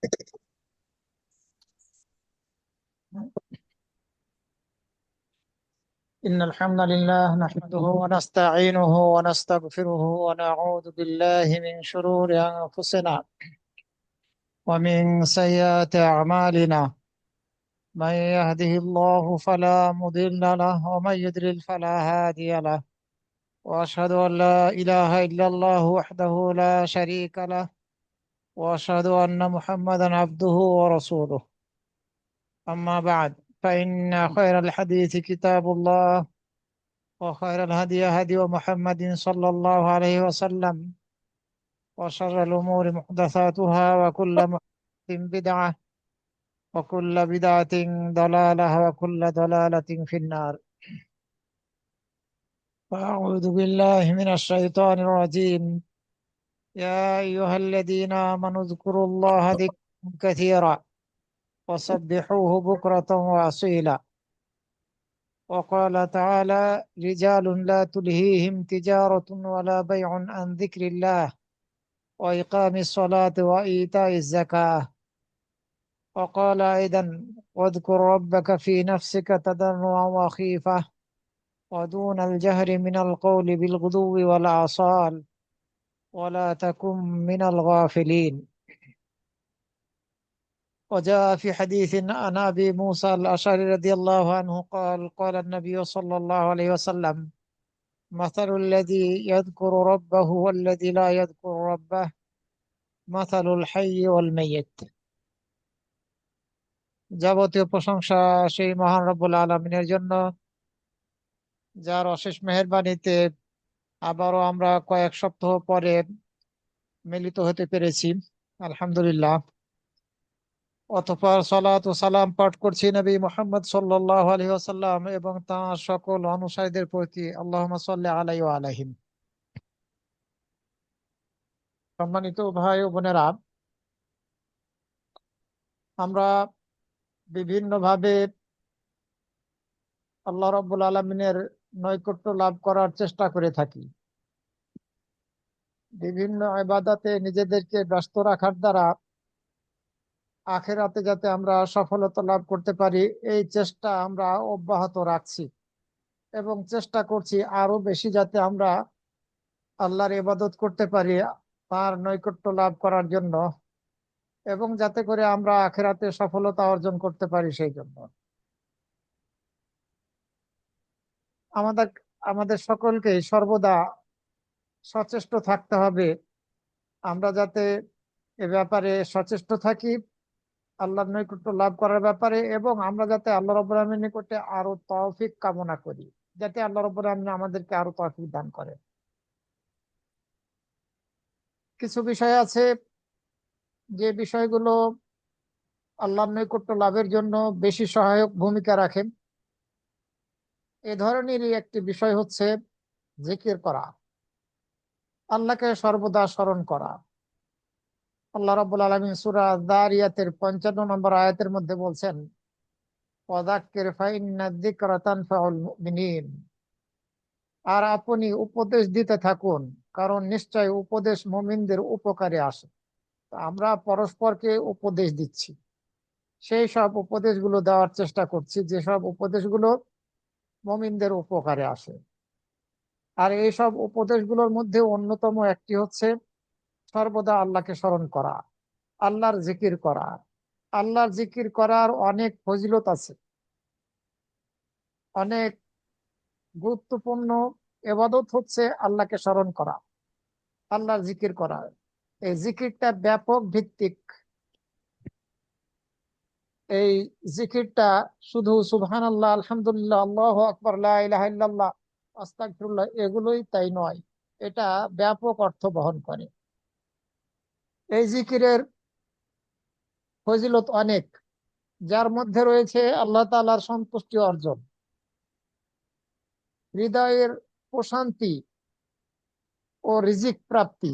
إن الحمد لله نحمده ونستعينه ونستغفره ونعوذ بالله من شرور أنفسنا ومن سيئات أعمالنا. من يهده الله فلا مضل له ومن يضلل فلا هادي له. وأشهد أن لا إله إلا الله وحده لا شريك له، وأشهد أن محمدا عبده ورسوله. أما بعد، فإن خير الحديث كتاب الله، وخير الهدي هدي محمد صلى الله عليه وسلم، وشر الأمور محدثاتها، وكل محدثة بدعة، وكل بدعة ضلالة، وكل ضلالة في النار. فأعوذ بالله من الشيطان الرجيم. يا أيها الذين آمنوا اذكروا الله ذكرا كثيرا وسبحوه بكرة وأصيلا. وقال تعالى: رجال لا تلهيهم تجارة ولا بيع عن ذكر الله وإقام الصلاة وإيتاء الزكاة. وقال أيضا: واذكر ربك في نفسك تضرعا وخيفة ودون الجهر من القول بالغدو والآصال ولا تكن من الغافلين. وجاء في حديث عن أبي موسى الأشعري رضي الله عنه قال: قال النبي صلى الله عليه وسلم: مثل الذي يذكر ربه والذي لا يذكر ربه مثل الحي والميت। যাবতীয় প্রশংসা সেই মহান রব্বুল আলামিনের জন্য, যার অশেষ মেহেরবানিতে আবারও আমরা কয়েক সপ্তাহ পরে মিলিত হতে পেরেছি। আলহামদুলিল্লাহ। অতঃপর সালাত ও সালাম পাঠ করছি নবী মুহাম্মদ সাল্লাল্লাহু আলাইহি ওয়াসাল্লাম এবং তাঁর সকল অনুসারীদের প্রতি। আল্লাহুম্মা সাল্লি আলাইহি ওয়া আলাইহিম। সম্মানিত ভাই ও বোনেরা, আমরা বিভিন্নভাবে আল্লাহ রাব্বুল আলামিনের নৈকট্য লাভ করার চেষ্টা করে থাকি। বিভিন্ন ইবাদতে নিজেদেরকে ব্যস্ত রাখার দ্বারা আখিরাতে যাতে আমরা সফলতা লাভ করতে পারি, এই চেষ্টা আমরা অব্যাহত রাখছি এবং চেষ্টা করছি আরো বেশি যাতে আমরা আল্লাহর ইবাদত করতে পারি তার নৈকট্য লাভ করার জন্য, এবং যাতে করে আমরা আখিরাতে সফলতা অর্জন করতে পারি সেই জন্য। আমাদের আমাদের সকলকে সর্বদা সচেষ্ট থাকতে হবে, আমরা যাতে এ ব্যাপারে সচেষ্ট থাকি আল্লাহর নৈকট্য লাভ করার ব্যাপারে, এবং আমরা যাতে আল্লাহ রাব্বুল আলামিনের নিকটে আরো তৌফিক কামনা করি, যাতে আল্লাহ রাব্বুল আলামিন আমাদেরকে আরো তৌফিক দান করে। কিছু বিষয় আছে যে বিষয়গুলো আল্লাহর নৈকট্য লাভের জন্য বেশি সহায়ক ভূমিকা রাখে। এ ধরনেরই একটি বিষয় হচ্ছে জিকির করা, আল্লাহকে সর্বদা স্মরণ করা। আল্লাহ রাব্বুল আলামিন সূরা যারিয়াতের 55 নম্বর আয়াতের মধ্যে বলছেন: ওয়াযাক্কির ফাইন্না যিকরা তানফাউল মুমিনিন। আর আপনি উপদেশ দিতে থাকুন, কারণ নিশ্চয় উপদেশ মুমিনদের উপকারে আসে। তো আমরা পরস্পরকে উপদেশ দিচ্ছি, সেই সব উপদেশগুলো দেওয়ার চেষ্টা করছি যেসব উপদেশগুলো মুমিনদের উপকারে আসে। আর এই সব উপদেশগুলোর মধ্যে অন্যতম একটি হচ্ছে সর্বদা আল্লাহকে স্মরণ করা, আল্লাহর জিকির করা। আল্লাহর জিকির করার অনেক ফজিলত আছে, অনেক গুরুত্বপূর্ণ ইবাদত হচ্ছে আল্লাহকে স্মরণ করা, আল্লাহর জিকির করা। এই জিকিরটা ব্যাপক ভিত্তিক। এই জিকিরটা শুধু সুবহানাল্লাহ, আলহামদুলিল্লাহ, আল্লাহু আকবার, লা ইলাহা ইল্লাল্লাহ, আস্তাগফিরুল্লাহ এগুলোই তাই নয়, এটা ব্যাপক অর্থ বহন করে। এই জিকিরের ফজিলত অনেক, যার মধ্যে রয়েছে আল্লাহ তাআলার সন্তুষ্টি অর্জন, হৃদয়ের প্রশান্তি ও রিজিক প্রাপ্তি,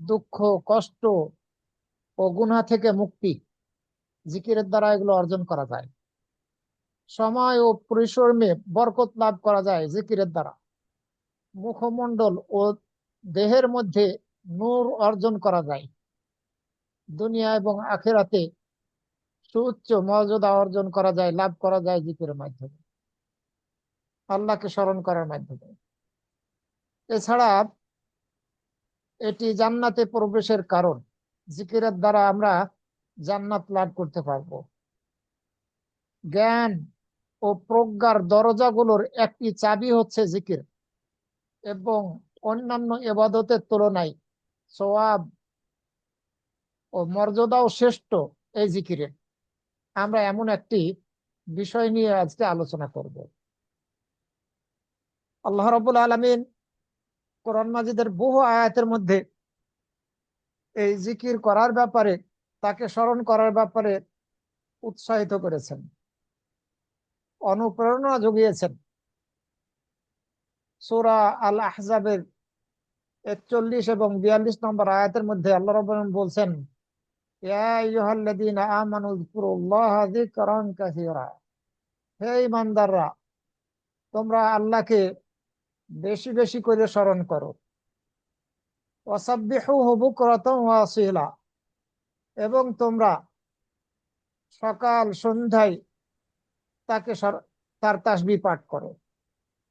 দুঃখ কষ্ট ও গুনাহ থেকে মুক্তি। জিকিরের দ্বারা এগুলো অর্জন করা যায়। সময় ও পরিশ্রমে বরকত লাভ করা যায় জিকিরের দ্বারা। মুখমণ্ডল ও দেহের মধ্যে নূর অর্জন করা যায়। দুনিয়া এবং আখেরাতে সুউচ্চ মর্যাদা অর্জন করা যায়, লাভ করা যায় জিকিরের মাধ্যমে, আল্লাহকে স্মরণ করার মাধ্যমে। এছাড়া এটি জান্নাতে প্রবেশের কারণ। জিকিরের দ্বারা আমরা জান্নাত লাভ করতে পারবো। জ্ঞান ও প্রজ্ঞার দরজাগুলোর একটি চাবি হচ্ছে জিকির, এবং অন্যান্য ইবাদতের তুলনায় সওয়াব ও মর্যাদাও শ্রেষ্ঠ এই জিকিরের। আমরা এমন একটি বিষয় নিয়ে আজকে আলোচনা করব। আল্লাহ রাব্বুল আলামিন কোরআন মাজিদের বহু আয়াতের মধ্যে এই জিকির করার ব্যাপারে, তাকে স্মরণ করার ব্যাপারে উৎসাহিত করেছেন, অনুপ্রেরণা জুগিয়েছেন। সূরা আল আহজাবের 41 এবং 42 নম্বর আয়াতের মধ্যে আল্লাহ রাব্বুল আলামিন বলছেন, ইয়া আইয়ুহাল্লাযীনা আমানু যকুরুল্লাহা যিকরান কাসীরা। হে ঈমানদাররা, তোমরা আল্লাহকে বেশি বেশি করে স্মরণ করো। ওয়াসাব্বিহুহু বুকরাতাও ওয়া আসীলা, এবং তোমরা সকাল সন্ধ্যায় তাকে তার তাসবিহ পাঠ করো।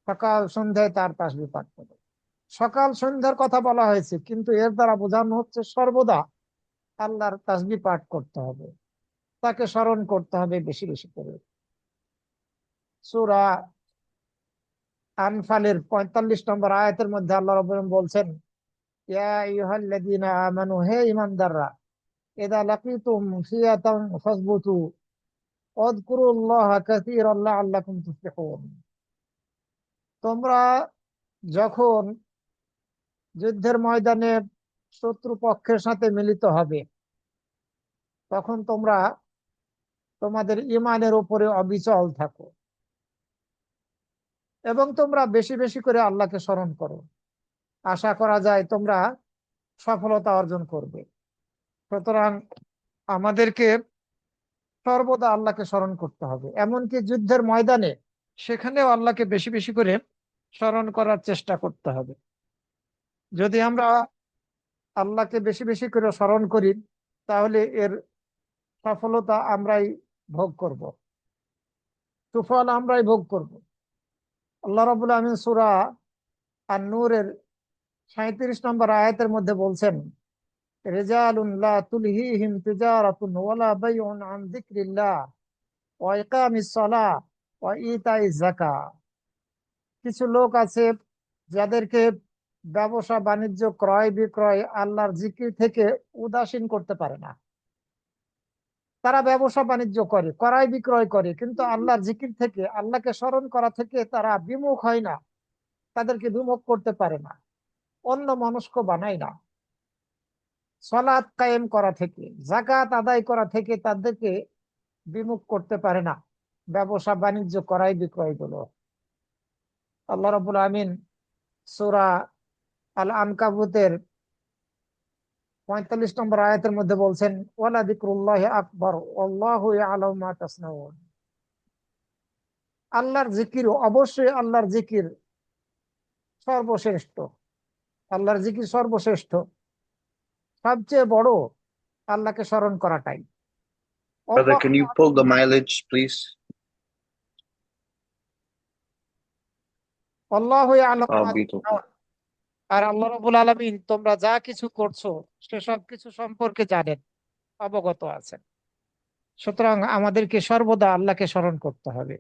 সকাল সন্ধ্যায় তার তাসবিহ পাঠ করো। সকাল সন্ধ্যার কথা বলা হয়েছে, কিন্তু এর দ্বারা বোঝানো হচ্ছে সর্বদা আল্লাহর তাসবিহ পাঠ করতে হবে, তাকে স্মরণ করতে হবে বেশি বেশি করে। সূরা আনফালের 45 নম্বর আয়াতের মধ্যে আল্লাহ রাব্বুল আলামিন বলছেন, ইয়া আইয়ুহাল্লাযীনা আমানু, হে ঈমানদাররা, ইযা লাকিতুম ফিয়াতান ফাসবুতু ওয়াযকুরুল্লাহা কাসীরান লাআল্লাকুম তুফলিহুন। তোমরা যখন যুদ্ধের ময়দানে শত্রু পক্ষের সাথে মিলিত হবে, তখন তোমরা তোমাদের ঈমানের উপরে অবিচল থাকো, এবং তোমরা বেশি বেশি করে আল্লাহকে স্মরণ করো। আশা করা যায় তোমরা সফলতা অর্জন করবে। সুতরাং আমাদেরকে সর্বদা আল্লাহকে স্মরণ করতে হবে, এমনকি যুদ্ধের ময়দানে, সেখানেও আল্লাহকে বেশি বেশি করে স্মরণ করার চেষ্টা করতে হবে। যদি আমরা আল্লাহকে বেশি বেশি করে স্মরণ করি, তাহলে এর সফলতা আমরাই ভোগ করব, সুফল আমরাই ভোগ করব। আল্লাহ রাব্বুল আমিন সূরা আন-নূরের 37 নম্বর আয়াতের মধ্যে বলছেন, রিজালুন লা তুলহিহিম তিজারাতুন ওয়ালা বাইউন আন যিকরিল্লাহ ওয়া ইকামিস সালাহ ওয়া ইতাইজ যাকাত। কিছু লোক আছে যাদেরকে ব্যবসা বাণিজ্য, ক্রয় বিক্রয় আল্লাহর জিকির থেকে উদাসীন করতে পারে না। তারা ব্যবসা বাণিজ্য করে, ক্রয় বিক্রয় করে, কিন্তু আল্লাহর জিকির থেকে, আল্লাহকে স্মরণ করা থেকে তারা বিমুখ হয় না, তাদেরকে বিমুখ করতে পারে না, অন্য মনস্ক বানায় না। সালাত কায়েম করা থেকে, যাকাত আদায় করা থেকে তাদেরকে বিমুখ করতে পারে না ব্যবসা বাণিজ্য, ক্রয় বিক্রয় গুলো। আল্লাহ রাব্বুল আমিন সূরা আল আনকাবুতের 45 নম্বর আয়াতের মধ্যে বলছেন, ওয়ালা যিকরুল্লাহি আকবার ওয়াল্লাহু ইয়ালামু মা তাসনাউন। আল্লাহর জিকির, অবশ্যই আল্লাহর জিকির সর্বশ্রেষ্ঠ। আল্লাহর জিকির সর্বশ্রেষ্ঠ, সবচেয়ে বড় আল্লাহকে স্মরণ করাটাই। Brother, can you pull the mileage, please? আল্লাহু ইয়ালামু মা I'll be to তাসনাউন। আর আল্লাহ রাব্বুল আলামিন তোমরা যা কিছু করছো সেসব কিছু সম্পর্কে জানেন, অবগত আছেন। সুতরাং আমাদেরকে সর্বদা আল্লাহকে স্মরণ করতে হবে।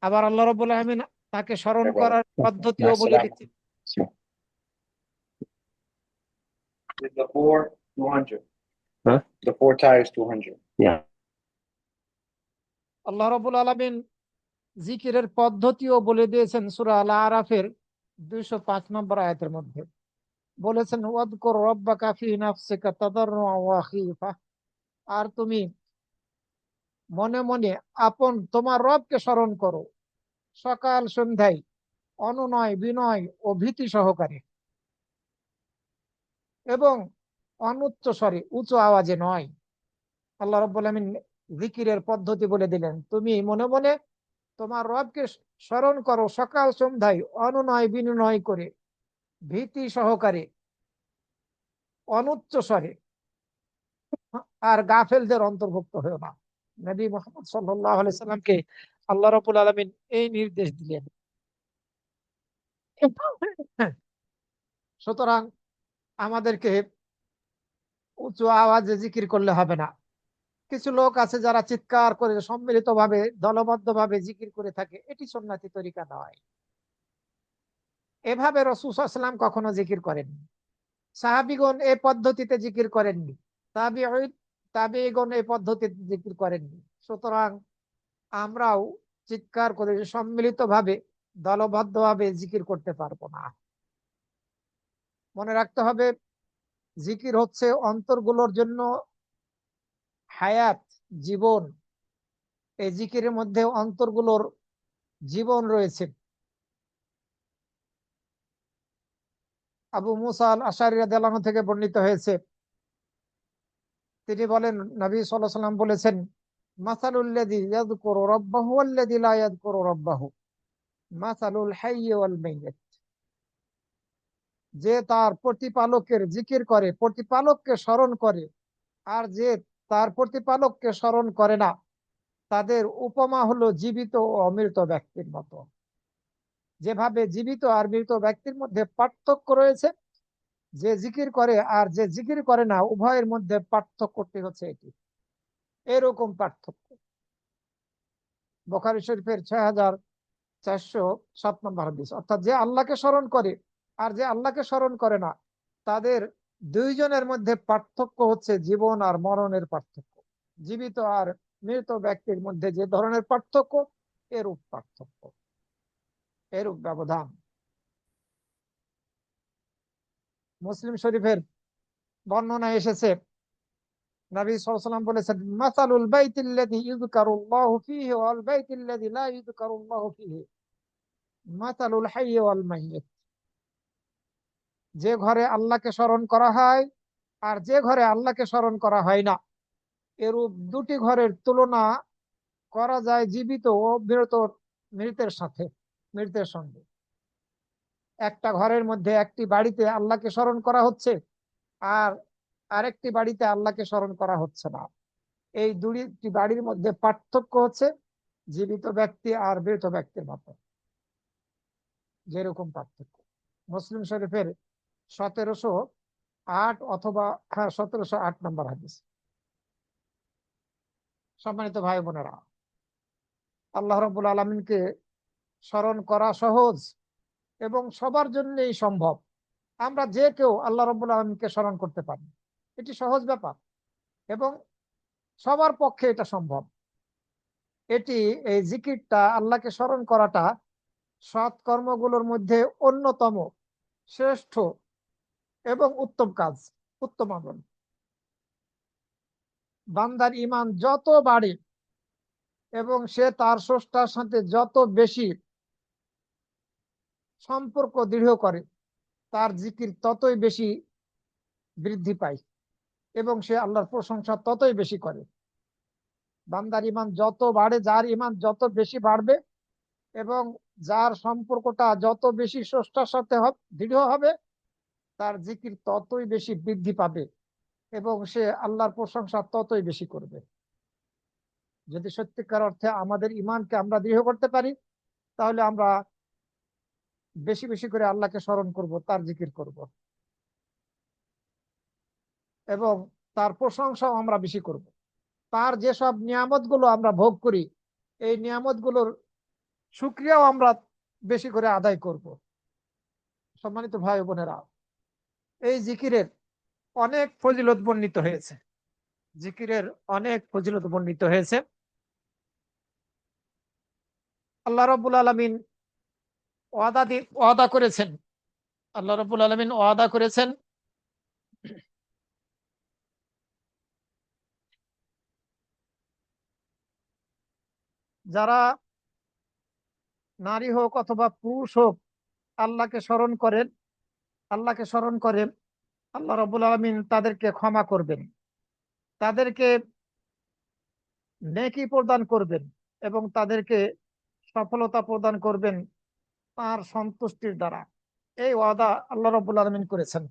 আবার আল্লাহ রাব্বুল আলামিন তাকে স্মরণ করার পদ্ধতিও বলে দিচ্ছেন। the 4 200. Huh? The 4 tires 200. Yeah. আল্লাহ রাব্বুল আলামিন জিকিরের পদ্ধতিও বলে দিয়েছেন সূরা আল আরাফের 205 নম্বর আয়াতের মধ্যে। বলেছেন, ওয়াদকুর রাব্বাকা ফি নাফসিকা তাদাররুআ ওয়া খীফা। আর তুমি মনে মনে তোমার রবকে স্মরণ করো, সকাল সন্ধ্যায়, অনুনয় বিনয় ও ভীতি সহকারে, এবং অনুচ্চ স্বরে, উঁচু আওয়াজে নয়। আল্লাহ রাব্বুল আমিন জিকিরের পদ্ধতি বলে দিলেন, তুমি মনে মনে তোমার রবকে স্মরণ করো সকাল সন্ধ্যায়, অনুনয় বিনয় করে, ভীতি সহকারে, অনুচ্চ স্বরে। আর গাফেলদের অন্তর্ভুক্ত হয়েও না। নবী মুহাম্মদ সাল্লাল্লাহু আলাইহি সাল্লামকে আল্লাহ রাব্বুল আলামিন এই নির্দেশ দিলেন। সুতরাং আমাদেরকে উঁচু আওয়াজে জিকির করলে হবে না। কিছু লোক আছে যারা চিৎকার করে সম্মিলিত ভাবে দলবদ্ধ ভাবে জিকির করে থাকে, এটি সুন্নতি তরিকা নয়। এভাবে রাসূল সাল্লাল্লাহু আলাইহি ওয়াসাল্লাম কখনো জিকির করেননি। সাহাবীগণ এই পদ্ধতিতে জিকির করেননি। তাবিঈগণ এই পদ্ধতিতে জিকির করেননি। সুতরাং আমরাও চিৎকার করে সম্মিলিত ভাবে দলবদ্ধ ভাবে জিকির করতে পারবো না। মনে রাখতে হবে, জিকির হচ্ছে অন্তরগুলোর জন্য হায়াত, জীবন। এই জিকিরের মধ্যে অন্তরগুলোর জীবন রয়েছে। আবু মুসা আল আশআরী রাদিয়াল্লাহু আনহু থেকে বর্ণিত হয়েছে, তিনি বলেন, নবী সাল্লাল্লাহু আলাইহি ওয়াসাল্লাম বলেছেন, মাসালুল লাযী ইয়াযকুরু রাব্বাহু ওয়াল লাযী লা ইয়াযকুরু রাব্বাহু মাসালুল হাইয়্যি ওয়াল মাইয়্যিত। যে তার প্রতিপালকের জিকির করে, প্রতিপালককে স্মরণ করে, আর যে তার প্রতিপালককে স্মরণ করে না, তাদের উপমা হলো জীবিত ও অমৃত ব্যক্তির মতো। যেভাবে জীবিত আর মৃত ব্যক্তির মধ্যে পার্থক্য রয়েছে, যে জিকির করে আর যে জিকির করে না, উভয়ের মধ্যে পার্থক্যটি হচ্ছে এটি। এরকম পার্থক্য। বুখারী শরীফের 6407 নম্বর হাদিস। অর্থাৎ যে আল্লাহকে স্মরণ করে আর যে আল্লাহকে স্মরণ করে না, তাদের দুইজনের মধ্যে পার্থক্য হচ্ছে জীবন আর মরণের পার্থক্য। জীবিত আর মৃত ব্যক্তির মধ্যে যে ধরনের পার্থক্য, এরূপ পার্থক্য, এরূপ ব্যবধান। মুসলিম শরীফের বর্ণনা এসেছে, নবী সাল্লাল্লাহু আলাইহি ওয়াসাল্লাম বলেছেন, মাসালুল বাইতিল্লাযী ইযকারুল্লাহু ফীহি ওয়াল বাইতিল্লাযী লা ইযকারুল্লাহু ফীহি মাসালুল হাইয়্যি ওয়াল মাইয়্যিত। যে ঘরে আল্লাহকে স্মরণ করা হয় আর যে ঘরে আল্লাহকে স্মরণ করা হয় না, এরূপ দুটি ঘরের তুলনা করা যায় জীবিত ও মৃতের সাথে, মৃতের সঙ্গে। একটা ঘরের মধ্যে একটি বাড়িতে আল্লাহকে স্মরণ করা হচ্ছে, আর আরেকটি বাড়িতে আল্লাহকে স্মরণ করা হচ্ছে না। এই দুটি বাড়ির মধ্যে পার্থক্য হচ্ছে জীবিত ব্যক্তি আর মৃত ব্যক্তির মতো, যেরকম পার্থক্য। মুসলিম শরীফের 1708 অথবা 1708 নম্বর হাদিস। সম্মানিত ভাই বোনেরা, আল্লাহ রাব্বুল আলামিনকে স্মরণ করা সহজ এবং সবার জন্যই সম্ভব। আমরা যে কেউ আল্লাহ রাব্বুল আলামিনকে স্মরণ করতে পারি, এটি সহজ ব্যাপার এবং সবার পক্ষে এটা সম্ভব। এটি, এই জিকিরটা, আল্লাহকে স্মরণ করাটা সৎ কর্মগুলোর মধ্যে অন্যতম, শ্রেষ্ঠ এবং উত্তম কাজ, উত্তম আমল। বান্দার ঈমান যত বাড়ে এবং সে তার স্রষ্টার সাথে যত বেশি সম্পর্ক দৃঢ় করে, তার জিকির ততই বেশি বৃদ্ধি পায় এবং সে আল্লাহর প্রশংসা ততই বেশি করে। বান্দার ঈমান যত বাড়ে, যার ঈমান যত বেশি বাড়বে এবং যার সম্পর্কটা যত বেশি স্রষ্টার সাথে দৃঢ় হবে, তার জিকির ততই বেশি বৃদ্ধি পাবে এবং সে আল্লাহর প্রশংসা ততই বেশি করবে। যদি সত্যিকার অর্থে আমাদের ঈমানকে আমরা দৃঢ় করতে পারি, তাহলে আমরা বেশি বেশি করে আল্লাহকে স্মরণ করব, তার জিকির করব এবং তার প্রশংসাও আমরা বেশি করব। তার যেসব নিয়ামত গুলো আমরা ভোগ করি, এই নিয়ামত গুলোর শুকরিয়াও আমরা বেশি করে আদায় করব। সম্মানিত ভাই বোনেরা, এই জিকিরের অনেক ফজিলত বর্ণিত হয়েছে। জিকিরের অনেক ফজিলত বর্ণিত হয়েছে। আল্লাহ রাব্বুল আলামিন ওয়াদা করেছেন, আল্লাহ রাব্বুল আলামিন ওয়াদা করেছেন, যারা নারী হোক অথবা পুরুষ হোক আল্লাহকে স্মরণ করেন, আল্লাহকে স্মরণ করেন, আল্লাহ রাব্বুল আলামিন তাদেরকে ক্ষমা করবেন, তাদেরকে নেকি প্রদান করবেন এবং তাদেরকে সফলতা প্রদান করবেন তার সন্তুষ্টির দ্বারা। এই ওয়াদা আল্লাহ রাব্বুল আলামিন করেছেন।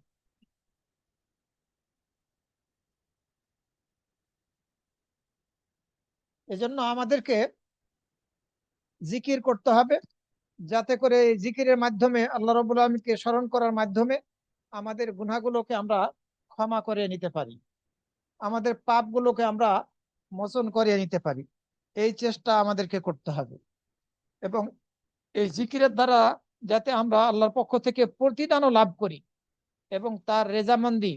এজন্য আমাদেরকে জিকির করতে হবে, যাতে করে এই জিকিরের মাধ্যমে আল্লাহ রাব্বুল আলামিনকে স্মরণ করার মাধ্যমে আমাদের গুনাহগুলোকে আমরা ক্ষমা করে নিতে পারি, আমাদের পাপগুলোকে আমরা মোচন করে নিতে পারি। এই চেষ্টা আমাদেরকে করতে হবে, এবং এই জিকিরের দ্বারা যাতে আমরা আল্লাহর পক্ষ থেকে প্রতিদানও লাভ করি এবং তার রেজামন্দি,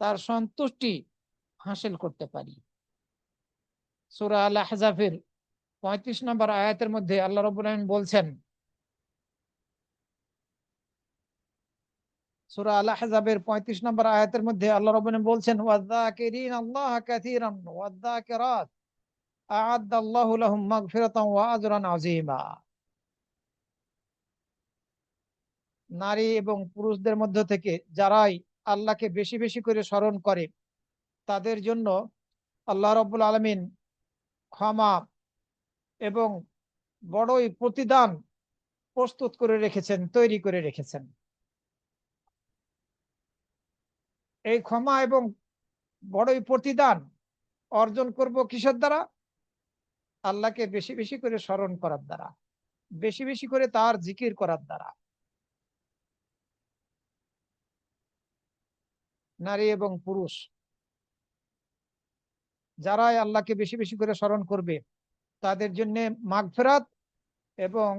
তার সন্তুষ্টি হাসিল করতে পারি। সূরা আল আহজাবের 35 নম্বর আয়াতের মধ্যে আল্লাহ রাব্বুল আলামিন বলছেন, সূরা আল আহজাবের 35 নম্বর আয়াতের মধ্যে আল্লাহ রাব্বুল আলামিন বলছেন, ওয়াযাকিরিন আল্লাহ কাসীরান ওয়াযাকিরাত আ'আদ্দাল্লাহু লাহুম মাগফিরাতান ওয়া আজরান আযীমা। নারী এবং পুরুষদের মধ্য থেকে যারাই আল্লাহকে বেশি বেশি করে স্মরণ করে তাদের জন্য আল্লাহ রাব্বুল আলামিন ক্ষমা এবং বড়ই প্রতিদান প্রস্তুত করে রেখেছেন, তৈরি করে রেখেছেন। এই ক্ষমা এবং বড়ই প্রতিদান অর্জন করব কিসের দ্বারা? আল্লাহকে বেশি বেশি করে স্মরণ করার দ্বারা, বেশি বেশি করে তার জিকির করার দ্বারা। নারী এবং পুরুষ যারাই আল্লাহকে বেশি বেশি করে স্মরণ করবে তাদের জন্য মাগফিরাত এবং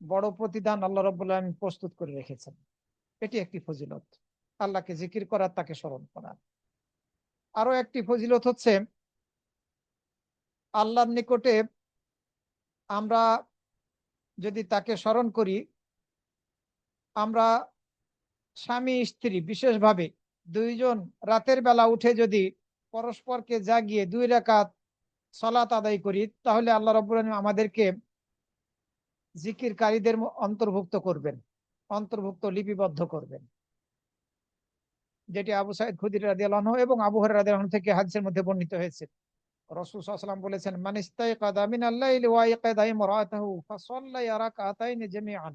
বড় প্রতিদান আল্লাহ রাব্বুল আলামিন প্রস্তুত করে রেখেছেন। এটি একটি ফজিলত, আল্লাহকে জিকির করার, তাকে স্মরণ করার। আরো একটি ফজিলত হচ্ছে আল্লাহর নিকটে আমরা যদি তাকে স্মরণ করি, আমরা স্বামী স্ত্রী বিশেষভাবে দুইজন রাতের বেলা উঠে যদি পরস্পরকে জাগিয়ে 2 রাকাত সালাত আদায় করি, তাহলে আল্লাহ রাব্বুল আলামিন আমাদেরকে জিকিরকারীদের অন্তর্ভুক্ত করবেন, অন্তর্ভুক্ত লিপিবদ্ধ করবেন। যেটি আবু সাঈদ খুদরী রাদিয়াল্লাহু আনহু এবং আবু হুরায়রা রাদিয়াল্লাহু আনহু থেকে হাদিসের মধ্যে বর্ণিত হয়েছে। রাসূল সাল্লাল্লাহু আলাইহি ওয়াসাল্লাম বলেছেন, মান ইস্তাইকাযা মিনাল লাইলি ওয়া ইয়াকাযা ইমরাতাহু ফাসাল্লায়া রাকাতাইন জামিআন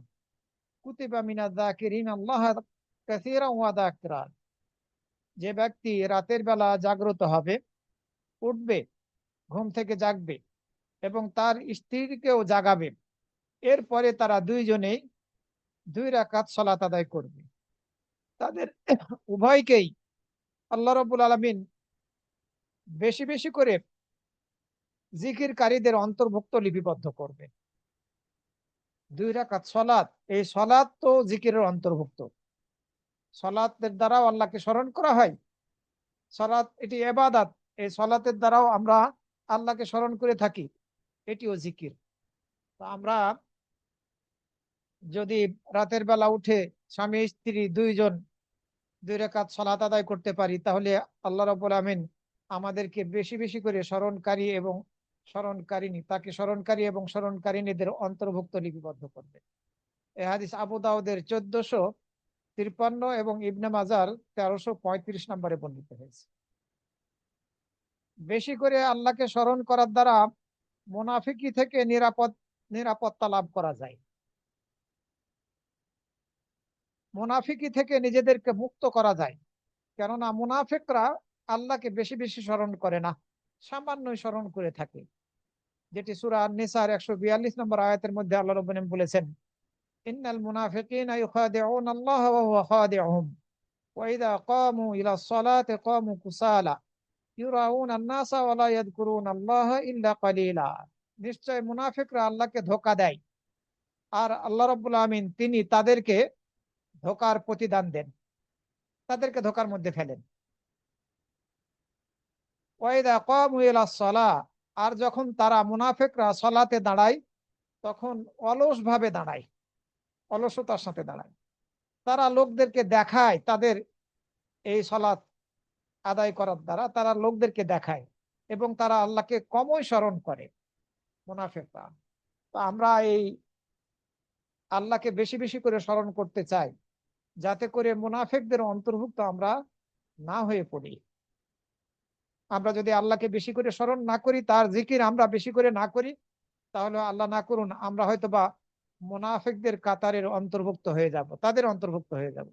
কুতিবা মিনায যাকিরিন আল্লাহ কাসীরান ওয়া যাকিরাত। যে ব্যক্তি রাতের বেলা জাগ্রত হবে, উঠবে, ঘুম থেকে জাগবে এবং তার স্ত্রীকেও জাগাবে, এরপরে তারা দুইজনেই 2 রাকাত সালাত আদায় করবে, তাদের উভয়কেই আল্লাহ রাব্বুল আলামিন বেশি বেশি করে জিকিরকারীদের অন্তর্ভুক্ত লিপিবদ্ধ করবে। 2 রাকাত সালাত, এই সালাত তো জিকিরের অন্তর্ভুক্ত। সালাতের দ্বারাও আল্লাহকে স্মরণ করা হয়, সালাত এটি ইবাদত, এই সালাতের দ্বারাও আমরা আল্লাহকে স্মরণ করে থাকি, এটিও জিকির। তো আমরা যদি রাতের বেলা উঠে স্বামী স্ত্রী দুইজন 2 রাকাত সালাত আদায় করতে পারি, তাহলে আল্লাহ রাব্বুল আমিন আমাদেরকে বেশি বেশি করে স্মরণকারী এবং স্মরণকারিণী, তাকে স্মরণকারী এবং স্মরণকারিণীদের অন্তর্ভুক্ত লিপিবদ্ধ করবে। এই হাদিস আবু দাউদের 1453 এবং ইবনে মাজার 1335 নম্বরে বর্ণিত হয়েছে। বেশি করে আল্লাহকে স্মরণ করার দ্বারা মুনাফিকি থেকে নিরাপত্তা লাভ করা যায়, মুনাফিকি থেকে নিজেদেরকে মুক্ত করা যায়। কেননা মুনাফিকরা আল্লাহকে বেশি বেশি স্মরণ করে না, সামান্যই স্মরণ করে থাকে। যেটি সূরা আন-নিসার 142 নম্বর আয়াতের মধ্যে আল্লাহ রাব্বুল আলামিন বলেছেন, ইন্নাল মুনাফিকিনা ইউখাদিউনা আল্লাহ ওয়া হুয়া খাদিউহুম ওয়া ইযা ক্বামু ইলা সলাতি ক্বামু কুসালা ইউরাউনা আন-নাসা ওয়া লা ইয়াযকুরুনা আল্লাহ ইল্লা কালিলা। নিশ্চয় মুনাফিকরা আল্লাহকে ধোঁকা দেয়, আর আল্লাহ রাব্বুল আমিন তিনি তাদেরকে ধোঁকার প্রতিদান দেন, তাদেরকে ধোঁকার মধ্যে ফেলেন। ওয়াইদা কামু ইলা সালাহ, আর যখন তারা মুনাফিকরা সালাতে দাঁড়ায় তখন অলস ভাবে দাঁড়ায়, অলসতার সাথে দাঁড়ায়। তারা লোকদেরকে দেখায়, তাদের এই সালাত আদায় করার দ্বারা তারা লোকদেরকে দেখায় এবং তারা আল্লাহকে কমই স্মরণ করে মুনাফিকরা। তো আমরা এই আল্লাহকে বেশি বেশি করে স্মরণ করতে চাই, যাতে করে মুনাফিকদের অন্তর্ভুক্ত আমরা না হয়ে পড়ি। আমরা যদি আল্লাহকে বেশি করে স্মরণ না করি, তার জিকির আমরা বেশি করে না করি, তাহলে আল্লাহ না করুন আমরা হয়তোবা মুনাফিকদের কাতারের অন্তর্ভুক্ত হয়ে যাব, তাদের অন্তর্ভুক্ত হয়ে যাব।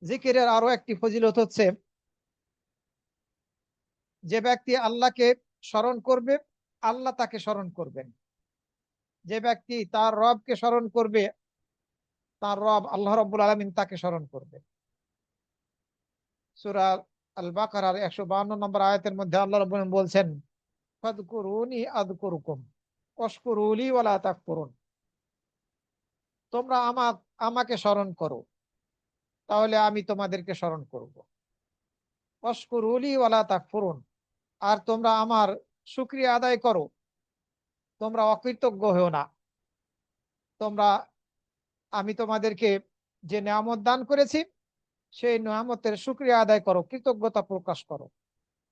জিকিরের আরো একটি ফজিলত হচ্ছে যে ব্যক্তি আল্লাহকে স্মরণ করবে আল্লাহ তাকে স্মরণ করবেন, যে ব্যক্তি তার রবকে স্মরণ করবে তার রব আল্লাহ রাব্বুল আলামিন তাকে স্মরণ করবে। সূরা আল বাকারার 152 নম্বর আয়াতের মধ্যে আল্লাহ রাব্বুল আলামিন বলছেন, ফাদকুরুনি আযকুরুকুম ওয়াশকুরুলি ওয়ালা তাকফুরুন। তোমরা আমাকে স্মরণ করো, তাহলে আমি তোমাদেরকে স্মরণ করব। ওয়াশকুরুলি ওয়ালা তাকফুরুন, আর তোমরা আমার শুকরিয়া আদায় করো, তোমরা অকৃতজ্ঞ হও না। তোমরা আমি তোমাদেরকে যে নিয়ামত দান করেছি সেই নিয়ামতের শুকরিয়া আদায় করো, কৃতজ্ঞতা প্রকাশ করো,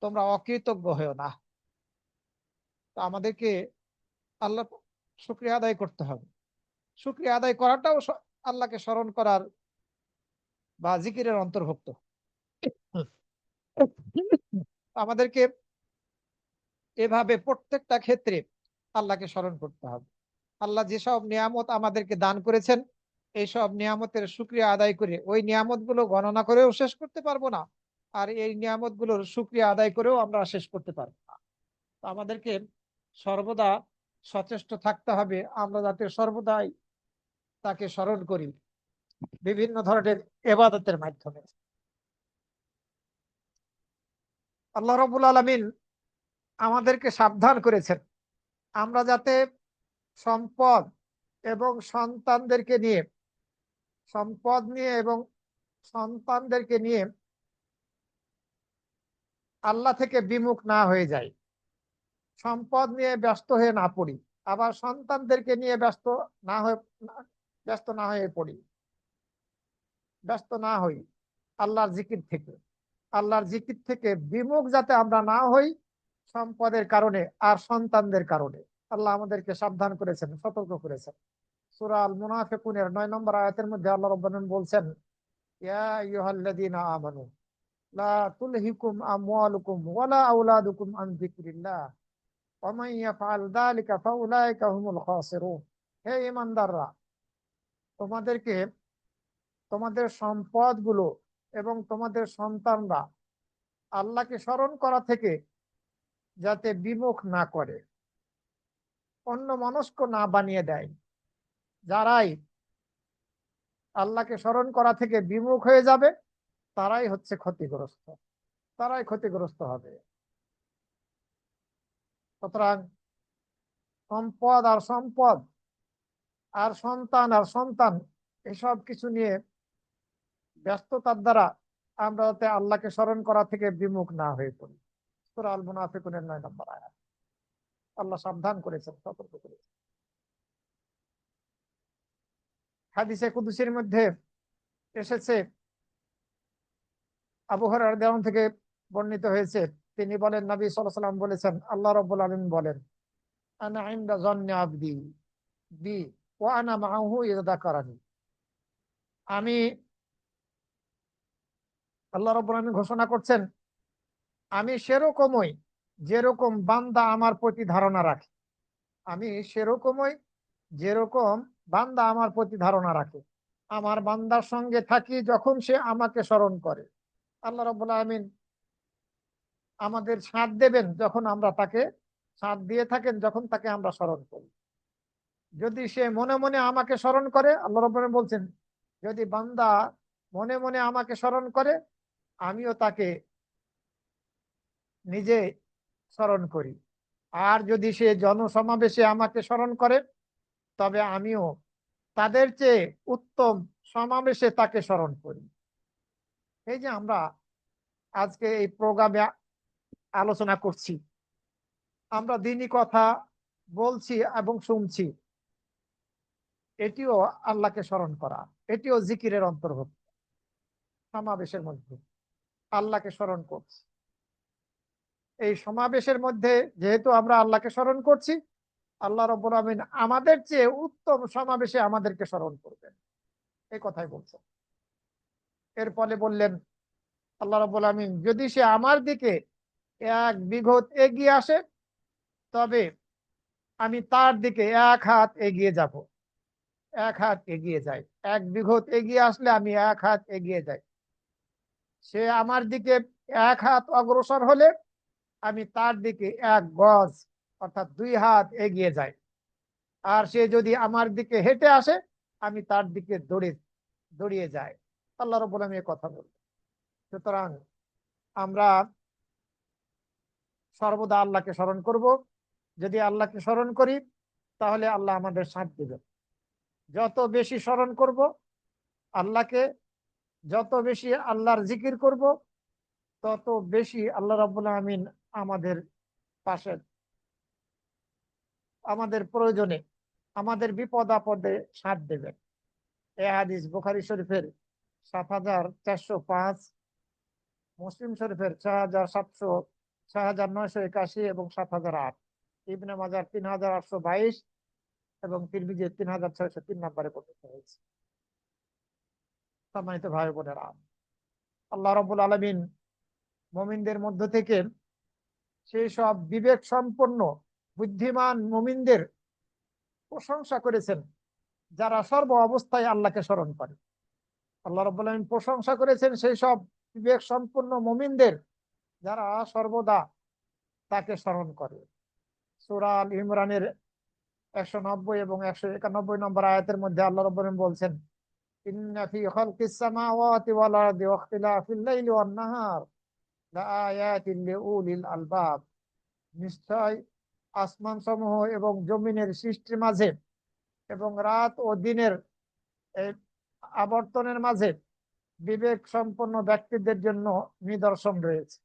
তোমরা অকৃতজ্ঞ হও না। তো আমাদেরকে আল্লাহ শুকরিয়া আদায় করতে হবে। শুকরিয়া আদায় করাটাও আল্লাহকে স্মরণ করার বা জিকিরের অন্তর্ভুক্ত। আমাদেরকে এভাবে প্রত্যেকটা ক্ষেত্রে আল্লাহকে স্মরণ করতে হবে। আল্লাহ যেসব নিয়ামত আমাদেরকে দান করেছেন এইসব নিয়ামতের শুকরিয়া আদায় করে ওই নিয়ামত গুলো গণনা করেও শেষ করতে পারবো না, আর এই নিয়ামত গুলোর শুকরিয়া আদায় করেও আমরা শেষ করতে পারবো না। তো আমাদেরকে সর্বদা সচেষ্ট থাকতে হবে আমরা যাতে সর্বদাই তাকে স্মরণ করি বিভিন্ন ধরনের ইবাদতের মাধ্যমে। আল্লাহ রাব্বুল আলামিন আমাদেরকে সাবধান করেছেন আমরা যাতে সম্পদ এবং সন্তানদেরকে নিয়ে এবং সন্তানদেরকে নিয়ে আল্লাহ থেকে বিমুখ না হয়ে যায়, সম্পদ নিয়ে ব্যস্ত হয়ে না পড়ি, আবার সন্তানদেরকে নিয়ে ব্যস্ত না হয়ে পড়ি, ব্যস্ত না হই আল্লাহর জিকির থেকে বিমুখ যাতে আমরা না হই সম্পদের কারণে আর সন্তানদের কারণে। আল্লাহ আমাদেরকে সাবধান করেছেন, সতর্ক করেছেন। সূরা আল মুনাফিকুনের 9 নম্বর আয়াতের মধ্যে আল্লাহ রাব্বুল আলামিন বলছেন, ইয়া আইয়ুহাল্লাযীনা আমানু লা তুলহিকুম আমওয়ালুকুম ওয়ালা আওলাদুকুম আন যিকরিল্লাহ ওয়া মান ইয়াফআল যালিকা ফাউলাইকা হুমুল খাসিরুন। হে ঈমানদাররা, তোমাদেরকে তোমাদের সম্পদগুলো এবং তোমাদের সন্তানরা আল্লাহকে স্মরণ করা থেকে যাতে বিমুখ না করে, অন্য মনস্ক না বানিয়ে দেয়। যারাই আল্লাহকে স্মরণ করা থেকে বিমুখ হয়ে যাবে তারাই হচ্ছে ক্ষতিগ্রস্ত, তারাই ক্ষতিগ্রস্ত হবে। সুতরাং সম্পদ আর সন্তান এসব কিছু নিয়ে ব্যস্ততার দ্বারা আমরা যাতে আল্লাহকে স্মরণ করা থেকে বিমুখ না হয়ে পড়ি। সূরা আল মুনাফিকুনের 9 নম্বর আয়াত। আল্লাহ সাবধান করেছেন, সতর্ক করেছেন। হাদিসে কুদসির মধ্যে এসেছে, আবু হুরায়রা রাদিয়াল্লাহু আনহু থেকে বর্ণিত হয়েছে, তিনি বলেন নবী সাল্লাল্লাহু আলাইহি ওয়াসাল্লাম বলেছেন, আল্লাহ রাব্বুল আলামিন বলেন, আনা ইনদা যান্নি আবদি বি ওয়া আনা মাআহু ইযা যাকারানি। আমি আল্লাহ রাব্বুল আলামিন ঘোষণা করছেন, আমি সেরকমই যেরকম বান্দা আমার প্রতি ধারণা রাখে, আমি সেরকমই যেরকম বান্দা আমার প্রতি ধারণা রাখে। আমার বান্দার সঙ্গে থাকি যখন সে আমাকে স্মরণ করে। আল্লাহ রাব্বুল আলামিন আমাদের সাথ দেবেন যখন আমরা তাকে সাথ দিয়ে থাকেন, যখন তাকে আমরা স্মরণ করি। যদি সে মনে মনে আমাকে স্মরণ করে, আল্লাহ রাব্বুল আলামিন বলছেন, যদি বান্দা মনে মনে আমাকে স্মরণ করে আমিও তাকে নিজে স্মরণ করি। আর যদি সে জনসমাবেশে আমাকে স্মরণ করে তবে আমিও তাদের চেয়ে উত্তম সমাবেশে তাকে স্মরণ করি। এই যে আমরা আজকে এই প্রোগ্রামে আলোচনা করছি, আমরা দিনই কথা বলছি এবং শুনছি, এটিও আল্লাহকে স্মরণ করা, এটিও জিকিরের অন্তর্ভুক্ত। সমাবেশের মধ্যে আল্লাহকে স্মরণ করছি, এই সমাবেশের মধ্যে যেহেতু আমরা আল্লাহকে স্মরণ করছি, আল্লাহ রাব্বুল আলামিন আমাদের চেয়ে উত্তম সমাবেশে আমাদেরকে স্মরণ করবেন, এই কথাই বলছেন। এর ফলে বললেন আল্লাহ রাব্বুল আলামিন, যদি সে আমার দিকে 1 বিঘত এগিয়ে আসে তবে আমি তার দিকে 1 হাত এগিয়ে যাব। 1 হাত এগিয়ে যাই, 1 বিঘত এগিয়ে আসলে আমি 1 হাত এগিয়ে যাই। সে আমার দিকে 1 হাত অগ্রসর হলে আমি তার দিকে 1 গজ অর্থাৎ 2 হাত এগিয়ে যাই। আর সে যদি আমার দিকে হেঁটে আসে, আমি তার দিকে দৌড়িয়ে যাই। আল্লাহ রাব্বুল আলামিন এই কথা বলবেন। সুতরাং আমরা সর্বদা আল্লাহকে স্মরণ করব। যদি আল্লাহকে স্মরণ করি, তাহলে আল্লাহ আমাদের সাথ দিবেন। যত বেশি স্মরণ করব আল্লাহকে, যত বেশি আল্লাহর জিকির করব, তত বেশি আল্লাহ রাব্বুল আমিন আমাদের পাশে, আমাদের প্রয়োজনে, আমাদের বিপদ আপদে সাথ দেবেন। এ হাদিস বুখারী শরীফের ৭,৪০৫, মুসলিম শরীফের ৬,৭০০, ৬,৯৮১ এবং ৭,০০৮, ইবনে মাজার ৩,৮২২ এবং তিরমিজির ৩,৬০৩ নম্বরে বর্ণিত হয়েছে। সম্মানিত ভাই বোনেরা, আল্লাহ রাব্বুল আলামিন মুমিনদের মধ্য থেকে সেই সব বিবেক সম্পন্ন বুদ্ধিমান মুমিনদের প্রশংসা করেছেন যারা সর্ব অবস্থায় আল্লাহকে স্মরণ করে। আল্লাহ রাব্বুল আলামিন প্রশংসা করেছেন সেই সব বিবেক সম্পন্ন মুমিনদের যারা সর্বদা তাকে স্মরণ করে। সূরা আল ইমরানের 190 এবং 191 নম্বর আয়াতের মধ্যে আল্লাহ রাব্বুল আলামিন বলছেন, ইন্না ফি খালকিস সামাওয়াতি ওয়াল আরদি ওয়া ইখতিলাফিল লাইলি ওয়ান নাহার লাআয়াতিন লিউলিল আলবাব। নিশ্চয় আসমান সমূহ এবং জমিনের সৃষ্টির মাঝে এবং রাত ও দিনের এই আবর্তনের মাঝে বিবেক সম্পন্ন ব্যক্তিদের জন্য নিদর্শন রয়েছে।